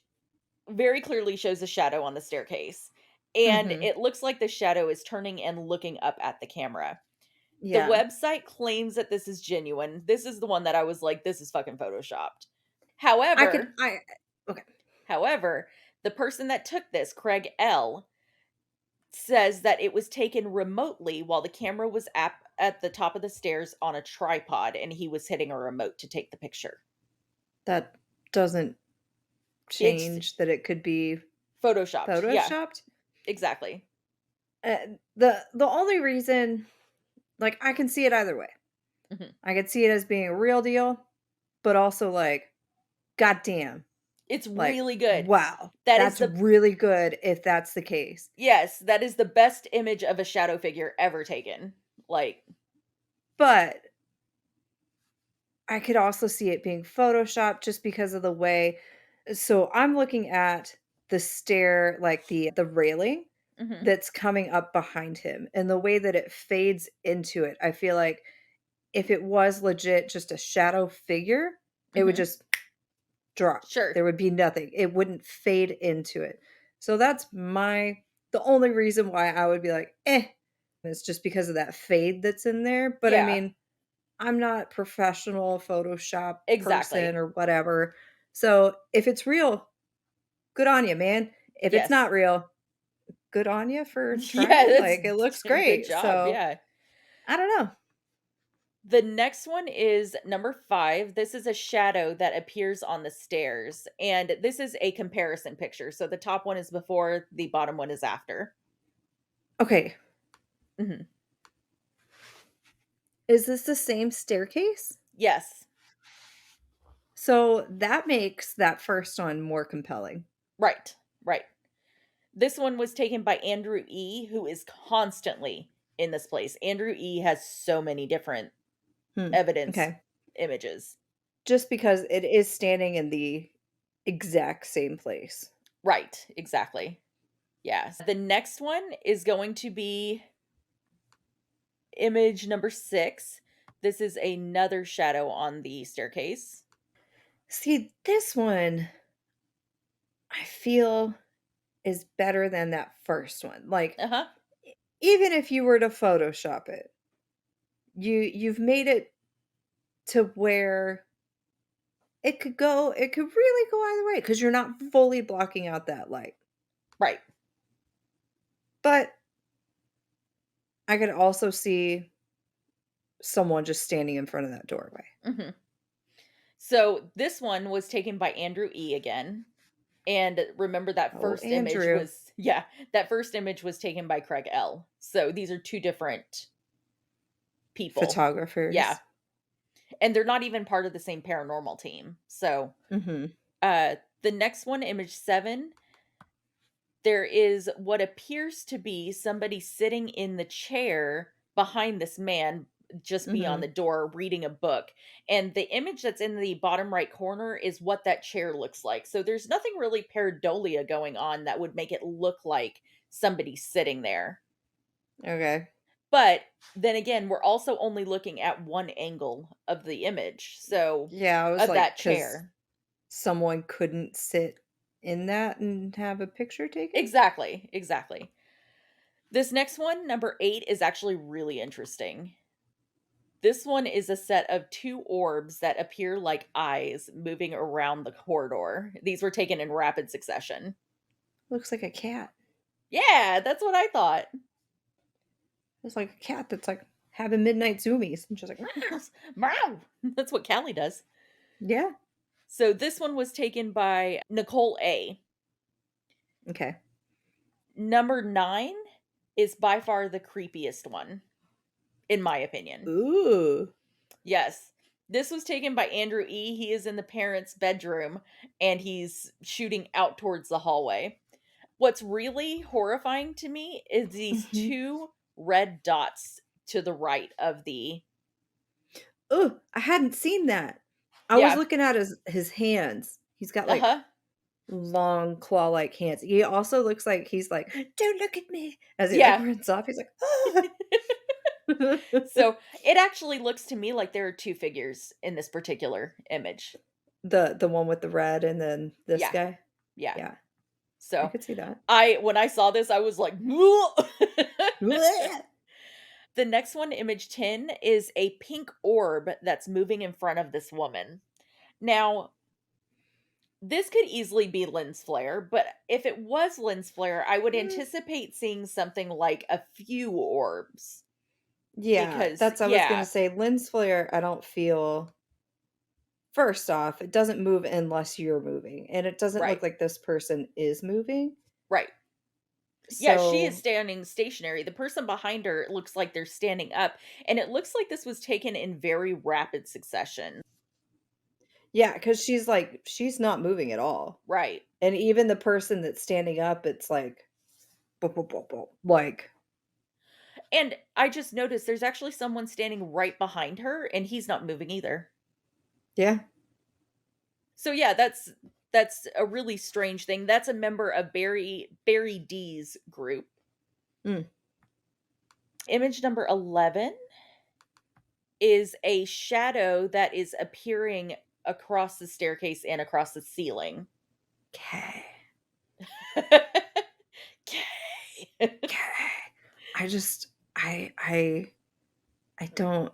very clearly shows a shadow on the staircase, and Mhm. it looks like the shadow is turning and looking up at the camera. The Yeah. website claims that this is genuine. This is the one that I was like, this is fucking photoshopped. I could However, I okay. however, the person that took this, Craig L, says that it was taken remotely while the camera was at the top of the stairs on a tripod and he was hitting a remote to take the picture. That doesn't It's change that it could be photoshopped. Yeah, photoshopped. exactly. The only reason like I can see it either way. Mhm. I could see it as being a real deal, but also like goddamn, It's like really good. wow, That is that's the really good if that's the case. Yes, that is the best image of a shadow figure ever taken. Like, But I could also see it being photoshopped just because of the way so I'm looking at the stair, like the railing mhm, that's coming up behind him and the way that it fades into it. I feel like if it was legit just a shadow figure, it would mhm. just drop. Sure. There would be nothing. It wouldn't fade into it. So that's the only reason why I would be like, "Eh." It's just because of that fade that's in there, but I Yeah, mean, I'm not professional Photoshop person exactly. or whatever. So, if it's real, good on you, man. If it's Yes. not real, good on you for Yeah, trying. that's Like, it looks damn good great. job. So, Yeah. I don't know. The next one is number 5. This is a shadow that appears on the stairs, and this is a comparison picture. So the top one is before, the bottom one is after. Okay, Mhm. is this the same staircase? Yes. So, that makes that first one more compelling. Right. Right. This one was taken by Andrew E, who is constantly in this place. Andrew E has so many different Hmm, evidence okay. images. Just because it is standing in the exact same place. Right, exactly. Yes. The next one is going to be image number 6. This is another shadow on the staircase. See, this one I feel is better than that first one. Like, Uh-huh. even if you were to Photoshop it, you've made it to where it could really go either way because you're not fully blocking out that light. Right. But I could also see someone just standing in front of that doorway. Mhm. So this one was taken by Andrew E again. And remember that Oh, first image Andrew, was yeah, that first image was taken by Craig L. So these are two different people. Yeah. photographers. And they're not even part of the same paranormal team. So Mhm. the next one, image 7, there is what appears to be somebody sitting in the chair behind this man just beyond the Mhm. door reading a book, and the image that's in the bottom right corner is what that chair looks like. So there's nothing really pareidolia going on that would make it look like somebody sitting there. Okay. But then again, we're also only looking at one angle of the image, so Yeah, I was of like, that because chair. someone couldn't sit in that and have a picture taken? Exactly, exactly. This next one, number 8, is actually really interesting. This one is a set of 2 orbs that appear like eyes moving around the corridor. These were taken in rapid succession. Looks like a cat. Yeah, that's what I thought. It's like a cat that's like having midnight zoomies. And she's like, "Meow." Meow. That's what Callie does. Yeah. So this one was taken by Nicole A. Okay. Number 9 is by far the creepiest one, in my opinion. Ooh. Yes. This was taken by Andrew E. He is in the parents' bedroom and he's shooting out towards the hallway. What's really horrifying to me is these Mhm. 2 red dots to the right of the Ooh, I hadn't seen that. I was Yeah. looking at his hands. He's got, like, Uh-huh. long claw-like hands. He also looks like he's like, "Don't look at me," as he, like, Yeah. runs off. He's like, "Ah." So, it actually looks to me like there are 2 figures in this particular image. The one with the red and then this Yeah. guy? Yeah. Yeah, I So, could see that. when I saw this, I was like, Blech. The next one, image 10, is a pink orb that's moving in front of this woman. Now, this could easily be lens flare, but if it was lens flare, I would Mm, anticipate seeing something like a few orbs yeah, because that's I was gonna say lens flare, I don't feel first off, it doesn't move unless you're moving, and it doesn't right, look like this person is moving. right. Yeah, she is So, standing stationary. The person behind her looks like they're standing up, and it looks like this was taken in very rapid succession. yeah, because she's not moving at all. Right. And even the person that's standing up, it's like, "Boop, boop, boop, boop," like And I just noticed there's actually someone standing right behind her, and he's not moving either. yeah. So yeah, that's a really strange thing. That's a member of Barry D's group. Mm, Image number 11 is a shadow that is appearing across the staircase and across the ceiling. 'kay, Okay. 'kay. I just I don't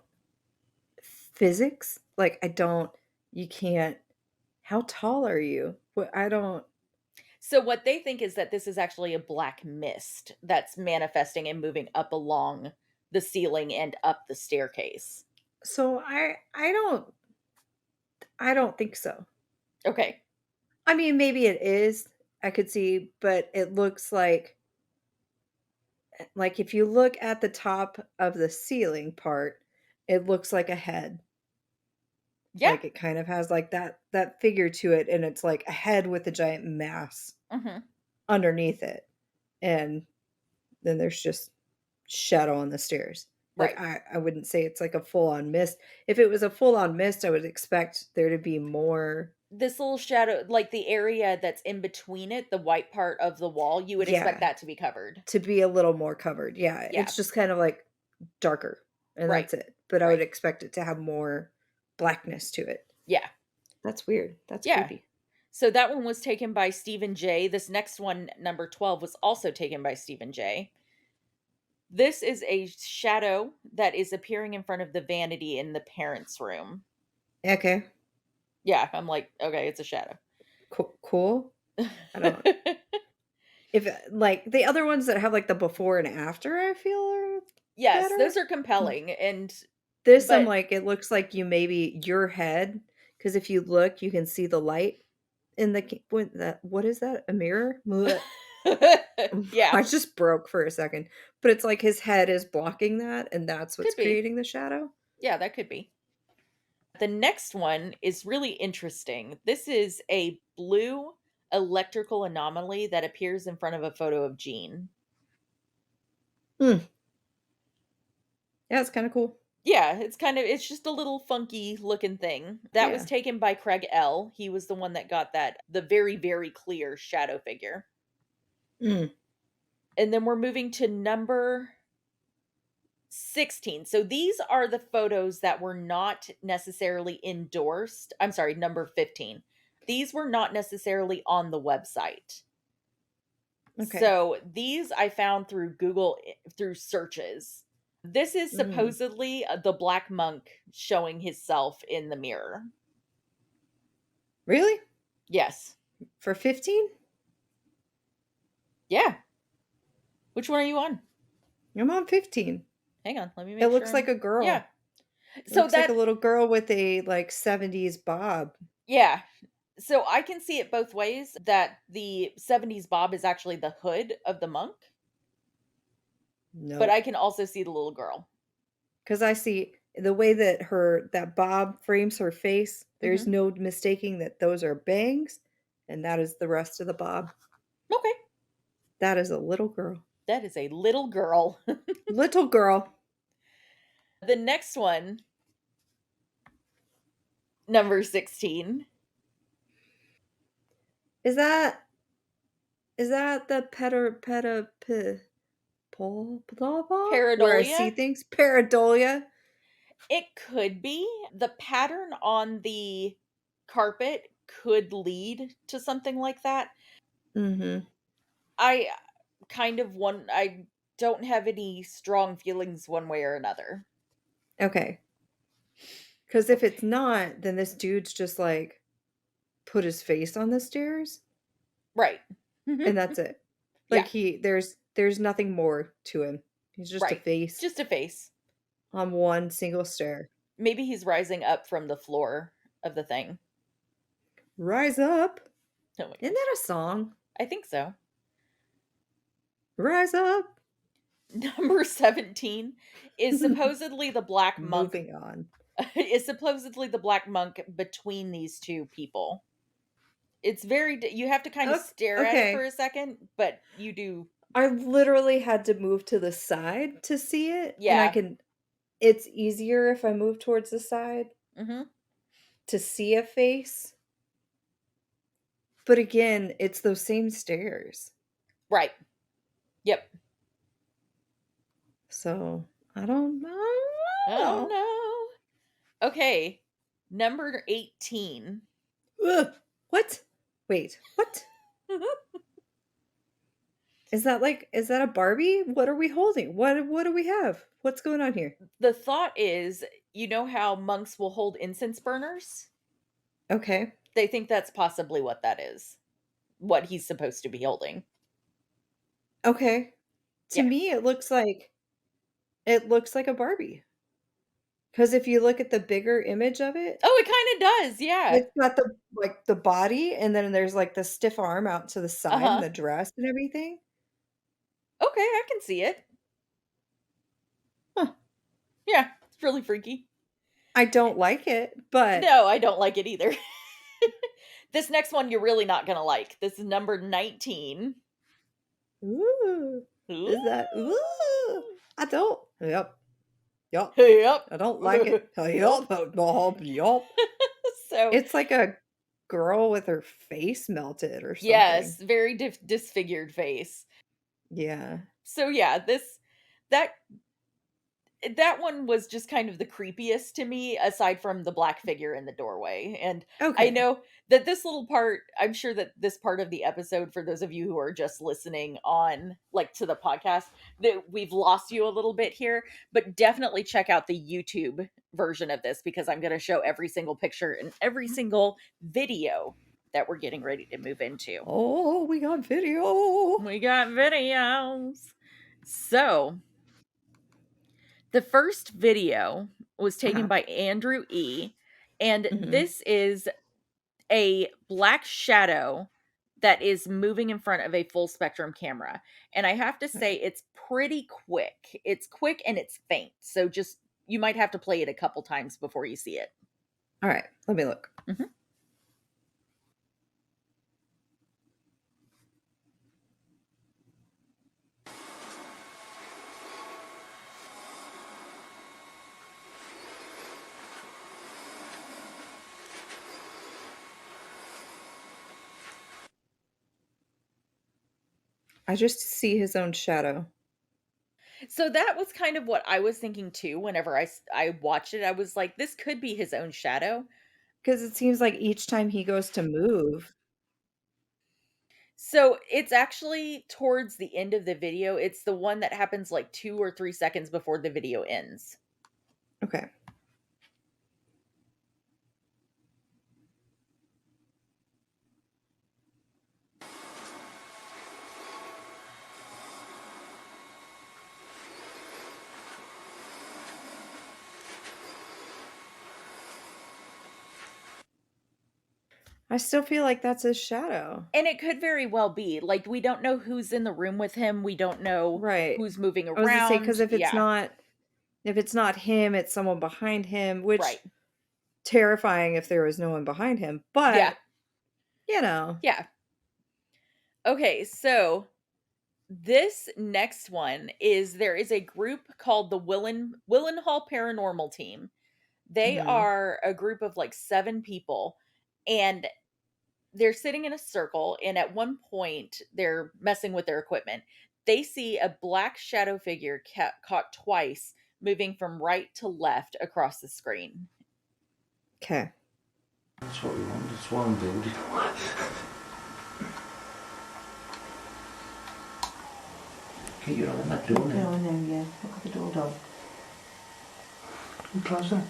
physics? Like, I don't you can't how tall are you? What I don't So what they think is that this is actually a black mist that's manifesting and moving up along the ceiling and up the staircase. so I don't think so. Okay. I mean, maybe it is, I could see, but it looks like, if you look at the top of the ceiling part, it looks like a head. Yeah. Like, it kind of has, like, that figure to it, and it's like a head with a giant mass Mhm. underneath it, and then there's just shadow on the stairs. Like, Right. I wouldn't say it's like a full-on mist. If it was a full-on mist, I would expect there to be more. This little shadow, like the area that's in between it, the white part of the wall, you would expect Yeah, that to be covered. to be a little more covered. Yeah, Yeah. it's just kind of, like, darker, and Right. that's it, but I would Right. expect it to have more blackness to it. Yeah. That's weird. That's Yeah. creepy. So that one was taken by Stephen J. This next one, number 12, was also taken by Stephen J. This is a shadow that is appearing in front of the vanity in the parents' room. Okay. Yeah, I'm like, okay, it's a shadow. Cool. I don't if like, the other ones that have, like, the before and after, I feel are Yes, better. those are compelling, and This, I'm but like, it looks like you maybe your head, because if you look, you can see the light in the ca what is that? A mirror? Bleh. yeah, I just broke for a second, but it's like his head is blocking that, and that's what's could be. creating the shadow? Yeah, that could be. The next one is really interesting. This is a blue electrical anomaly that appears in front of a photo of Jean. Hmm. Yeah, it's kinda cool. Yeah, it's just a little funky looking thing. That was Yeah. taken by Craig L. He was the one that got the very, very clear shadow figure. Mm. And then we're moving to number 16. So these are the photos that were not necessarily endorsed. I'm sorry, number 15. These were not necessarily on the website. Okay. So these I found through Google through searches. This is Mm. supposedly the black monk showing himself in the mirror. Really? Yes. For 15? Yeah. Which one are you on? I'm on 15. Hang on, let me It make sure looks like I'm a girl. Yeah. It So looks like a that little girl with a, like, 70s bob. Yeah. So I can see it both ways that the 70s bob is actually the hood of the monk, but Nope. I can also see the little girl. Because I see the way that bob frames her face, there's Mhm. no mistaking that those are bangs, and that is the rest of the bob. Okay. That is a little girl. That is a little girl. Little girl. The next one Number 16. Is that the where I see Pareidolia? things? Pareidolia? It could be. The pattern on the carpet could lead to something like that. Mhm. I I don't have any strong feelings one way or another. Okay. Because if it's Okay. not, then this dude's just like put his face on the stairs Right. and that's it. Yeah, Like there's nothing more to him. He's just a right. face Just a face. on one single stair. Maybe he's rising up from the floor of the thing. Rise up. Oh my Isn't gosh. that a song? I think so. Rise up. Number 17 is supposedly the black monk Moving on. is supposedly the black monk between these two people. It's very you have to kind of stare at it for Okay. a second, but you do. I literally had to move to the side to see it, and Yeah. it's easier if I move towards the side Mhm. to see a face. But again, it's those same stairs. Right. Yep. So, I don't Oh know. no. Okay. Number 18. Ugh. What? Wait, what? Is that a Barbie? What are we holding? What do we have? What's going on here? The thought is, you know how monks will hold incense burners? Okay. They think that's possibly what that is. What he's supposed to be holding. Okay. To Yeah. me, it looks like a Barbie. Because if you look at the bigger image of it, Oh, it kind of does. Yeah. it's got the body, and then there's, like, the stiff arm out to the side and Uh-huh. the dress and everything. Okay, I can see it. Huh. Yeah, it's really freaky. I don't like it, but No, I don't like it either. This next one you're really not gonna like. This is number 19. ooh, Ooh. is that ooh, I don't yep, yup, Yep. I don't like it. Yup. Yup, yup, yup. So, It's like a girl with her face melted or something. yes, very disfigured face. Yeah. So yeah, this that that one was just kind of the creepiest to me aside from the black figure in the doorway. And I Okay. know that this little part, I'm sure that this part of the episode, for those of you who are just listening on like to the podcast, that we've lost you a little bit here, but definitely check out the YouTube version of this because I'm going to show every single picture and every single video that we're getting ready to move into. Oh, we got video. We got videos. So, the first video was taken Uh-huh. by Andrew E. And Mhm. this is a black shadow that is moving in front of a full spectrum camera. And I have to say, it's pretty quick. It's quick and it's faint. So just, you might have to play it a couple times before you see it. Alright, let me look. Mhm. I just see his own shadow. So that was kind of what I was thinking too. Whenever I watched it, I was like, this could be his own shadow. Because it seems like each time he goes to move. So it's actually towards the end of the video. It's the one that happens like 2 or 3 seconds before the video ends. Okay. I still feel like that's his shadow. And it could very well be. Like, we don't know who's in the room with him. We don't know Right. who's moving I was gonna say, around. because Yeah, if it's not him, it's someone behind him, right. which terrifying if there was no one behind him, Yeah, but, you know. yeah. Okay, so this next one is there is a group called the Willenhall Paranormal Team They Mhm. are a group of like 7 people, and they're sitting in a circle, and at one point they're messing with their equipment. They see a black shadow figure caught twice moving from right to left across the screen. Okay. That's what we want, that's what I'm building. Keep your eye on that door No, now. I know, yeah. I've got the door down. Close that.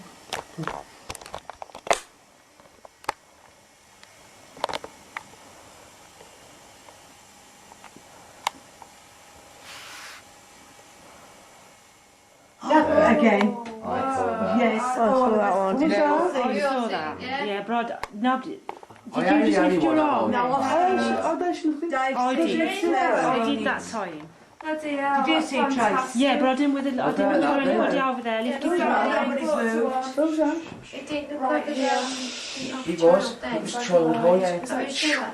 Again. I thought that. Yes. I saw that one. Was that? Oh, you saw that? Yeah, but nobody. I Did you only just lift want your that arm? one. No, I I did that time. Bloody hell, Did you that's see Trace? fantastic. Yeah, but I didn't with I didn't throw anybody over there. Lift your arm. Nobody's moved. It did look like It was child height. Is that what you saw?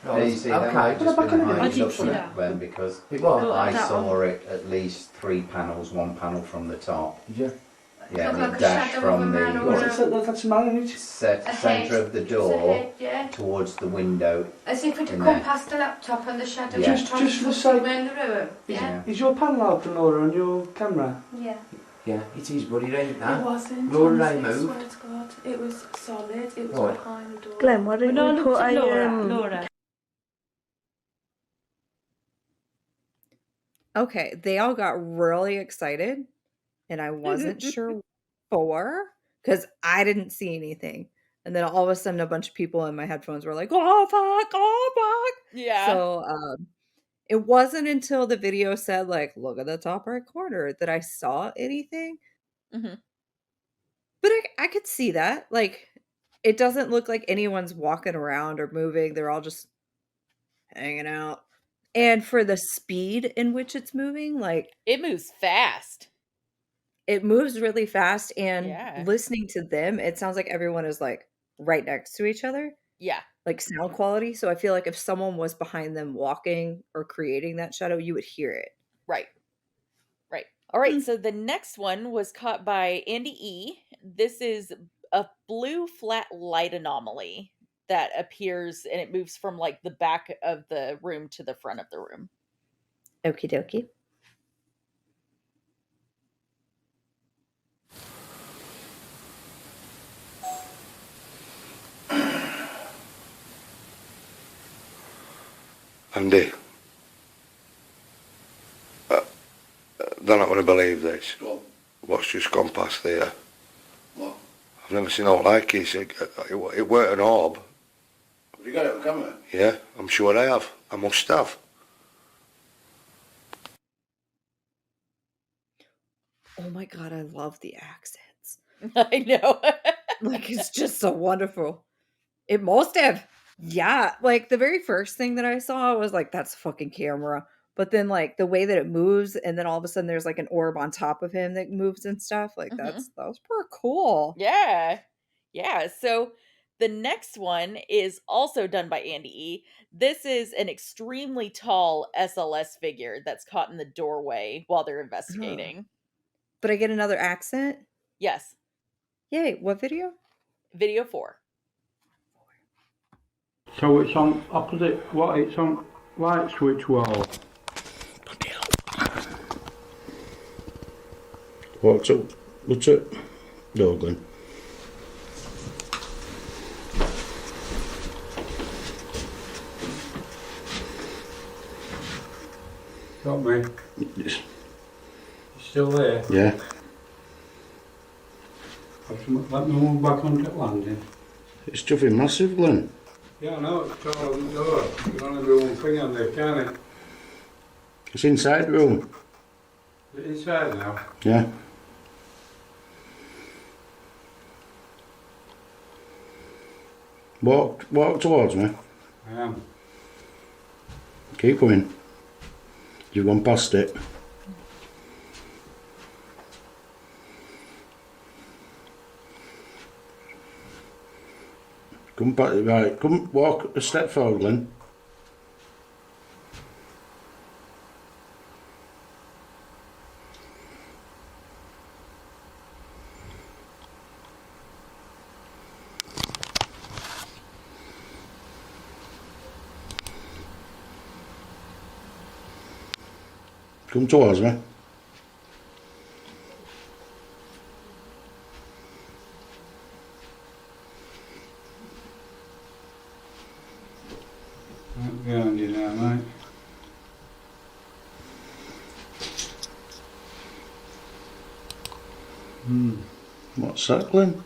Yeah, you see, that Okay. might have just been I high did up see on that. it then, because It was. I that saw it at least 3 panels, 1 panel from the top. Did you? Yeah, Looked and like it a dashed shadow of a from man or the a- That's managed. centre of the It's a door head, yeah. towards the window. As if it had in come there. past the laptop and the shadow Yeah. was trying Just to for push sake- it around the room. Yeah. Is your panel open, Laura, on your camera? Yeah. Yeah, it is, but it ain't It that. wasn't. Laura, honestly, they I moved. swear to God. It was solid. It was Right. behind the door. Glenn, why didn't No, we look put at a Laura. Okay, they all got really excited, and I wasn't sure for because I didn't see anything. And then all of a sudden, a bunch of people in my headphones were like, "Oh fuck! Oh fuck!" Yeah. So it wasn't until the video said like, "Look at the top right corner," that I saw anything. Mhm. But I could see that. Like, it doesn't look like anyone's walking around or moving. They're all just hanging out. And for the speed in which it's moving, like It moves fast. it moves really fast, and Yeah. listening to them, it sounds like everyone is like right next to each other, Yeah. like sound quality. So I feel like if someone was behind them walking or creating that shadow, you would hear it. Right. Right. All right. Hmm. So the next one was caught by Andy E. This is a blue flat light anomaly that appears, and it moves from like the back of the room to the front of the room. Okie dokie. Andy, they're not going to believe this. What's just gone past there? What? I've never seen out like it. It weren't an orb. Have you got it on camera? Yeah, I'm sure I have. I must have. Oh my god, I love the accents. I know. Like, it's just so wonderful. It must have. Yeah, like the very first thing that I saw was like, that's a fucking camera. But then like the way that it moves, and then all of a sudden there's like an orb on top of him that moves and stuff. Like Mhm. that was pretty cool. Yeah. Yeah. So the next one is also done by Andy E. This is an extremely tall SLS figure that's caught in the doorway while they're investigating. But I get another accent. Yes. Yay, what video? Video 4. So it's on opposite, what, it's on light switch wall. What's up? What's up? No, Glenn. Got me. Yes. Still there? Yeah. Let me move back onto the landing. It's chuffing massive, Glenn. Yeah, I know, it's tall on the door. You can only do one thing on there, can't it? It's inside the room. Is it inside now? Yeah. Walk towards me. I am. Keep going. You've gone past it. Come back, right, come walk a step forward, Glenn. Come towards me. Right behind you now, mate. What's that, Glenn?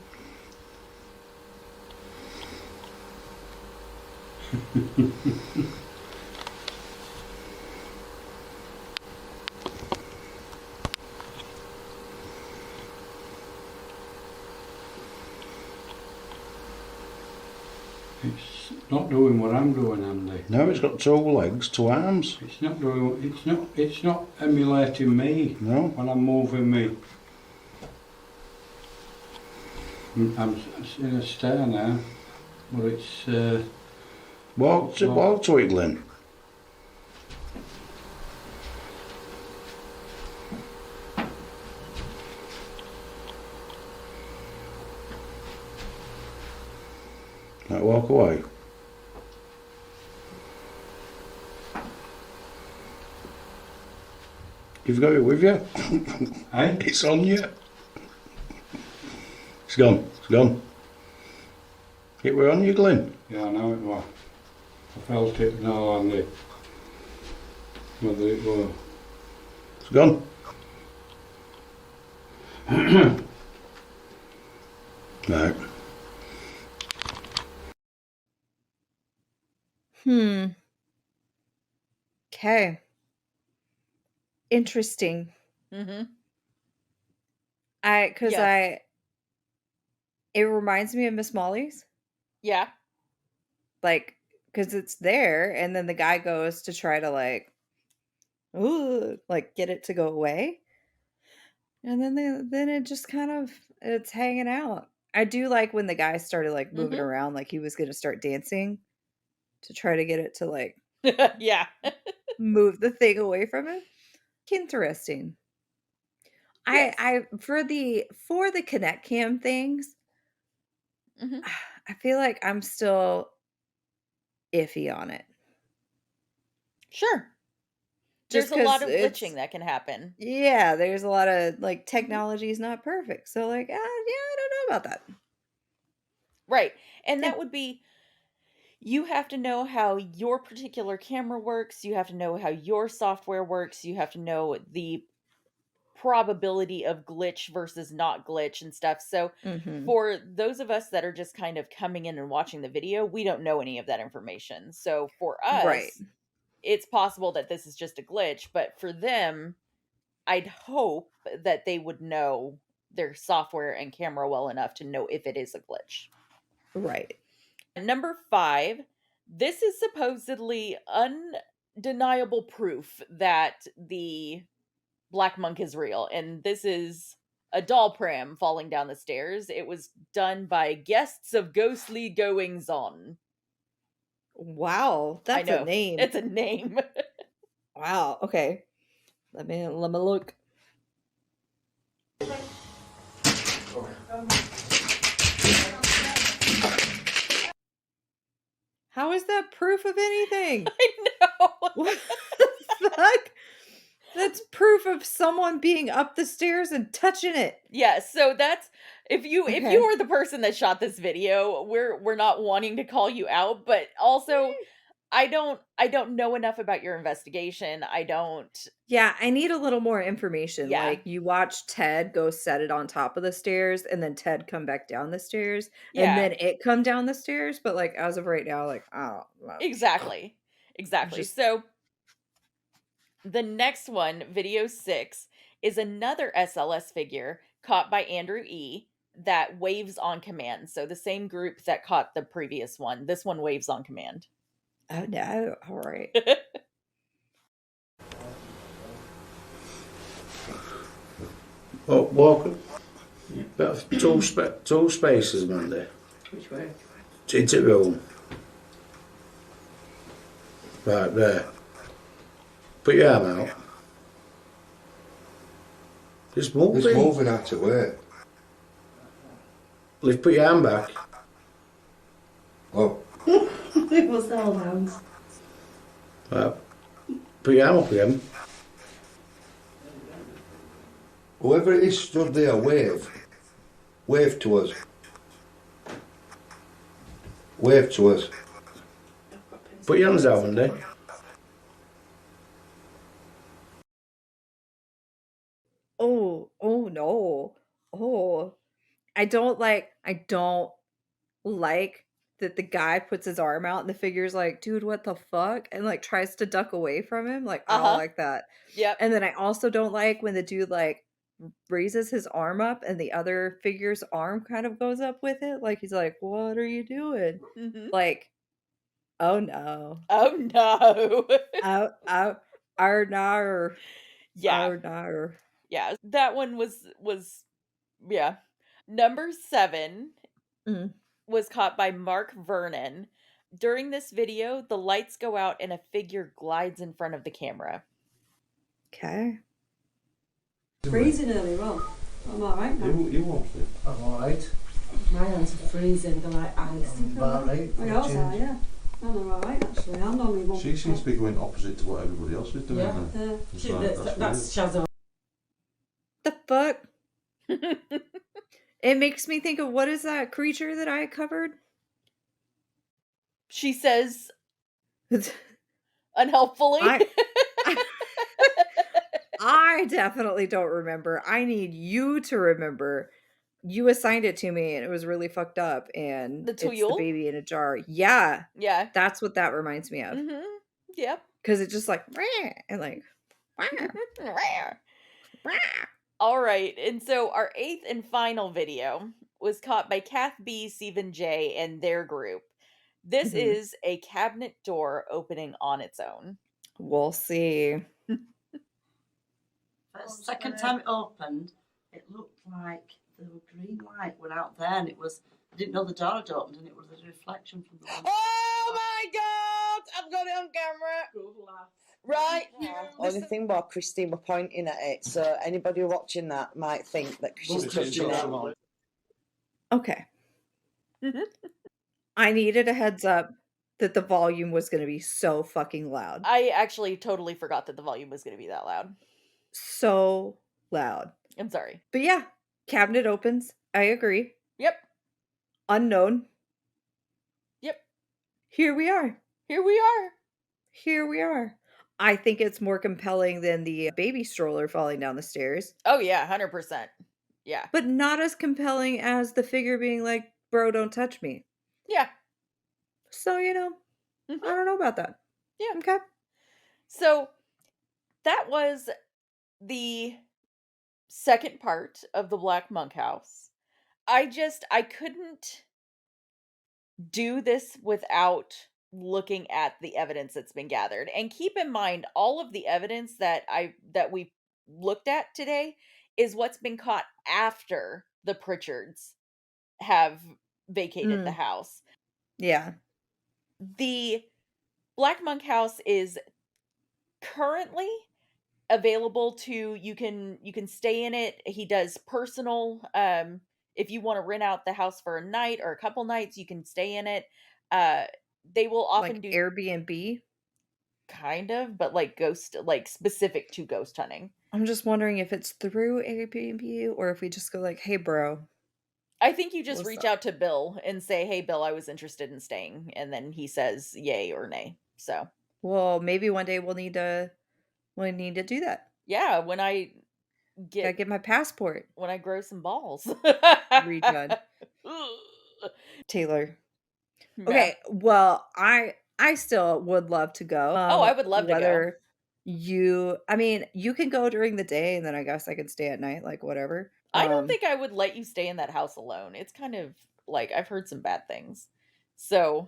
It's not doing what I'm doing, Andy. No, it's got 2 legs, 2 arms. It's not doing. It's not emulating me No. when I'm moving me. I'm in a stare now, but it's. Walk to it, Glenn. Now walk away. You've got it with you. Hey? It's on you. It's gone. It's gone. It were on you, Glenn. Yeah, I know it was. I felt it now, Andy. Whether it was. It's gone. Right. Okay. Interesting. Mm-hmm. It reminds me of Miss Molly's. Yeah. Like, because it's there, and then the guy goes to try to get it to go away, and then it just kind of it's hanging out. I do like when the guy started moving around, like he was gonna start dancing to try to get it to Yeah. move the thing away from him. Interesting. Yes. I for the Kinect Cam things, Mhm. I feel like I'm still iffy on it. Sure. Just There's a lot 'cause of glitching that can happen. Yeah, there's a lot of technology is not perfect. So yeah, I don't know about that. Right. And Yeah. that would be you have to know how your particular camera works, you have to know how your software works, you have to know the probability of glitch versus not glitch and stuff. So Mhm. for those of us that are just kind of coming in and watching the video, we don't know any of that information. So for Right. us, it's possible that this is just a glitch, but for them, I'd hope that they would know their software and camera well enough to know if it is a glitch. Right. Number 5, this is supposedly undeniable proof that the Black Monk is real, and this is a doll pram falling down the stairs. It was done by guests of ghostly goings on. Wow, I that's a know. name. It's a name. Wow. Okay. Let me look. How is that proof of anything? I know. What the fuck? That's proof of someone being up the stairs and touching it. Yeah, so that's if you Okay. were the person that shot this video, we're not wanting to call you out, but also I don't know enough about your investigation. Yeah, I need a little more information. Yeah. Like you watch Ted go set it on top of the stairs and then Ted come back down the stairs and Yeah. then it come down the stairs, but as of right now, I don't know. Exactly. Just- So the next one, video 6, is another SLS figure caught by Andrew E. that waves on command. So the same group that caught the previous one. This one waves on command. Oh no. All right. Oh, walk. About two spaces, Mandy. Which way? Into the room. Right there. Put your arm out. Just move It's it. moving out of way. Lift, put your arm back. Oh, It was hell hands. Right. Put your arm up again. Whoever it is stood there, wave. Wave to us. Wave to us. Put your hands out, Andy. Oh no. Oh. I don't like that the guy puts his arm out and the figure's like, dude, what the fuck? And like tries to duck away from him. Like, I don't like that. Yep. And then I also don't like when the dude like raises his arm up and the other figure's arm kind of goes up with it. Like he's like, what are you doing? Mhm. Like, oh no. Oh no. Nar. Yeah. Nar. Yeah. That one was yeah. Number 7 Mm. was caught by Mark Vernon. During this video, the lights go out and a figure glides in front of the camera. Okay. Freezing earlier on. I'm alright now. You won't fit. I'm alright. My hands are freezing, they're like ice. I'm about right. Oh, yours are, yeah. No, they're alright actually. I'm normally one. She seems to be going opposite to what everybody else is doing. Yeah. then. It's She, like, that's Shazza. The fuck? It makes me think of what is that creature that I covered? She says unhelpfully. I definitely don't remember. I need you to remember. You assigned it to me and it was really fucked up and The it's the Tuyul? baby in a jar. Yeah. Yeah. That's what that reminds me of. Mhm. Yep. Because it's just like "Rah," and like All right. And so our 8th and final video was caught by Kath B, Stephen J, and their group. This Mhm. is a cabinet door opening on its own. We'll see. The second time it opened, it looked like the green light went out there and it was, I didn't know the door had opened and it was a reflection from the one. Oh my god! I've got it on camera. Right. Only thing was Christine were pointing at it, so anybody watching that might think that she's touching it. Okay. I needed a heads up that the volume was going to be so fucking loud. I actually totally forgot that the volume was going to be that loud. So loud. I'm sorry. But yeah, cabinet opens. I agree. Yep. Unknown. Yep. Here we are. Here we are. Here we are. I think it's more compelling than the baby stroller falling down the stairs. Oh yeah, 100%. Yeah. But not as compelling as the figure being like, bro, don't touch me. Yeah. So, I don't know about that. Yeah. Okay. So that was the second part of the Black Monk House. I couldn't do this without looking at the evidence that's been gathered. And keep in mind, all of the evidence that we looked at today is what's been caught after the Pritchards have vacated the house. Yeah. The Black Monk House is currently available to you can stay in it. He does personal if you want to rent out the house for a night or a couple nights, you can stay in it. They will often like do Airbnb, kind of, but like ghost, like specific to ghost hunting. I'm just wondering if it's through Airbnb or if we just go like, hey bro. I think you just What's reach up? out to Bill and say, hey Bill, I was interested in staying, and then he says yay or nay. So Well, maybe one day we'll need to do that. yeah, when I Gotta get my passport when I grow some balls. redone. Taylor. Okay, well, I still would love to go. I would love to go. You can go during the day and then I guess I can stay at night, like whatever. I don't think I would let you stay in that house alone. It's kind of like I've heard some bad things. So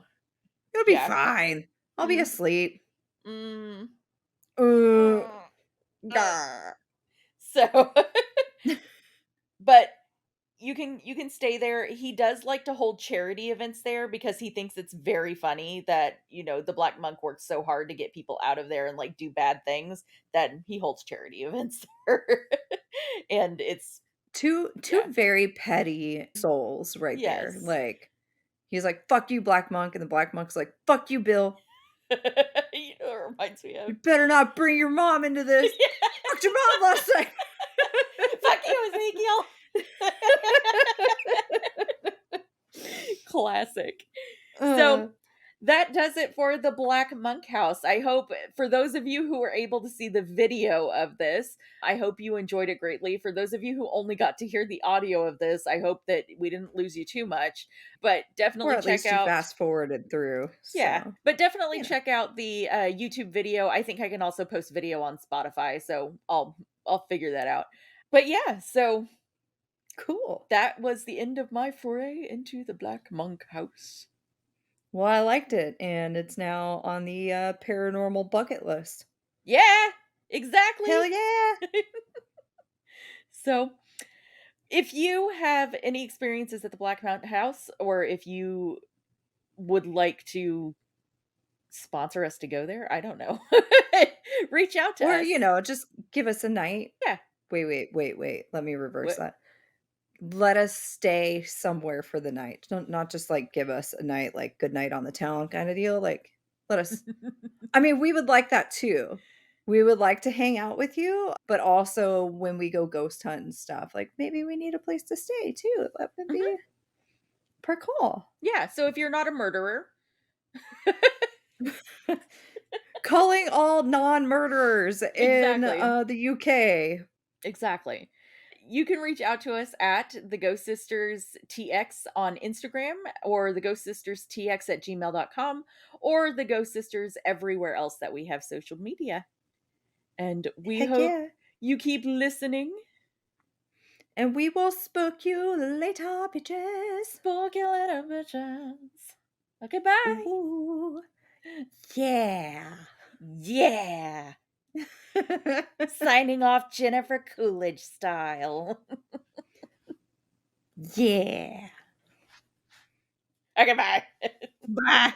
it'll be fine. I'll be asleep. So but you can stay there. He does like to hold charity events there because he thinks it's very funny that, the Black Monk works so hard to get people out of there and like do bad things that he holds charity events there. And it's two very petty souls right there. Yes. Like he's like, fuck you, Black Monk, and the Black Monk's like, fuck you, Bill. it reminds me of You better not bring your mom into this. Fucked your mom last night. Fuck Ezekiel. Classic. So that does it for the Black Monk House. I hope for those of you who were able to see the video of this, I hope you enjoyed it greatly. For those of you who only got to hear the audio of this, I hope that we didn't lose you too much. But definitely or at check least you out. fast forwarded through. Yeah, So. but definitely you know. check out the YouTube video. I think I can also post video on Spotify, so I'll figure that out. But yeah, so cool. That was the end of my foray into the Black Monk House. Well, I liked it, and it's now on the paranormal bucket list. Yeah, exactly. Hell yeah! So, if you have any experiences at the Black Mountain House, or if you would like to sponsor us to go there, I don't know. Reach out to us. Or, just give us a night. Yeah. Wait. Let me reverse that. Let us stay somewhere for the night. Not just like give us a night, like good night on the town kind of deal. Like, let us. I mean, we would like that too. We would like to hang out with you, but also when we go ghost hunt and stuff, like maybe we need a place to stay too. That would be per call. Yeah. So if you're not a murderer, calling all non-murderers in the UK. Exactly. You can reach out to us at the Ghost Sisters TX on Instagram, or the Ghost Sisters TX at gmail.com, or the Ghost Sisters everywhere else that we have social media. And we hope you keep listening. And we will spook you later, bitches. Spook you later, bitches. Okay, bye. Ooh. Yeah. Yeah. Signing off Jennifer Coolidge style. Yeah. Okay, bye. Bye.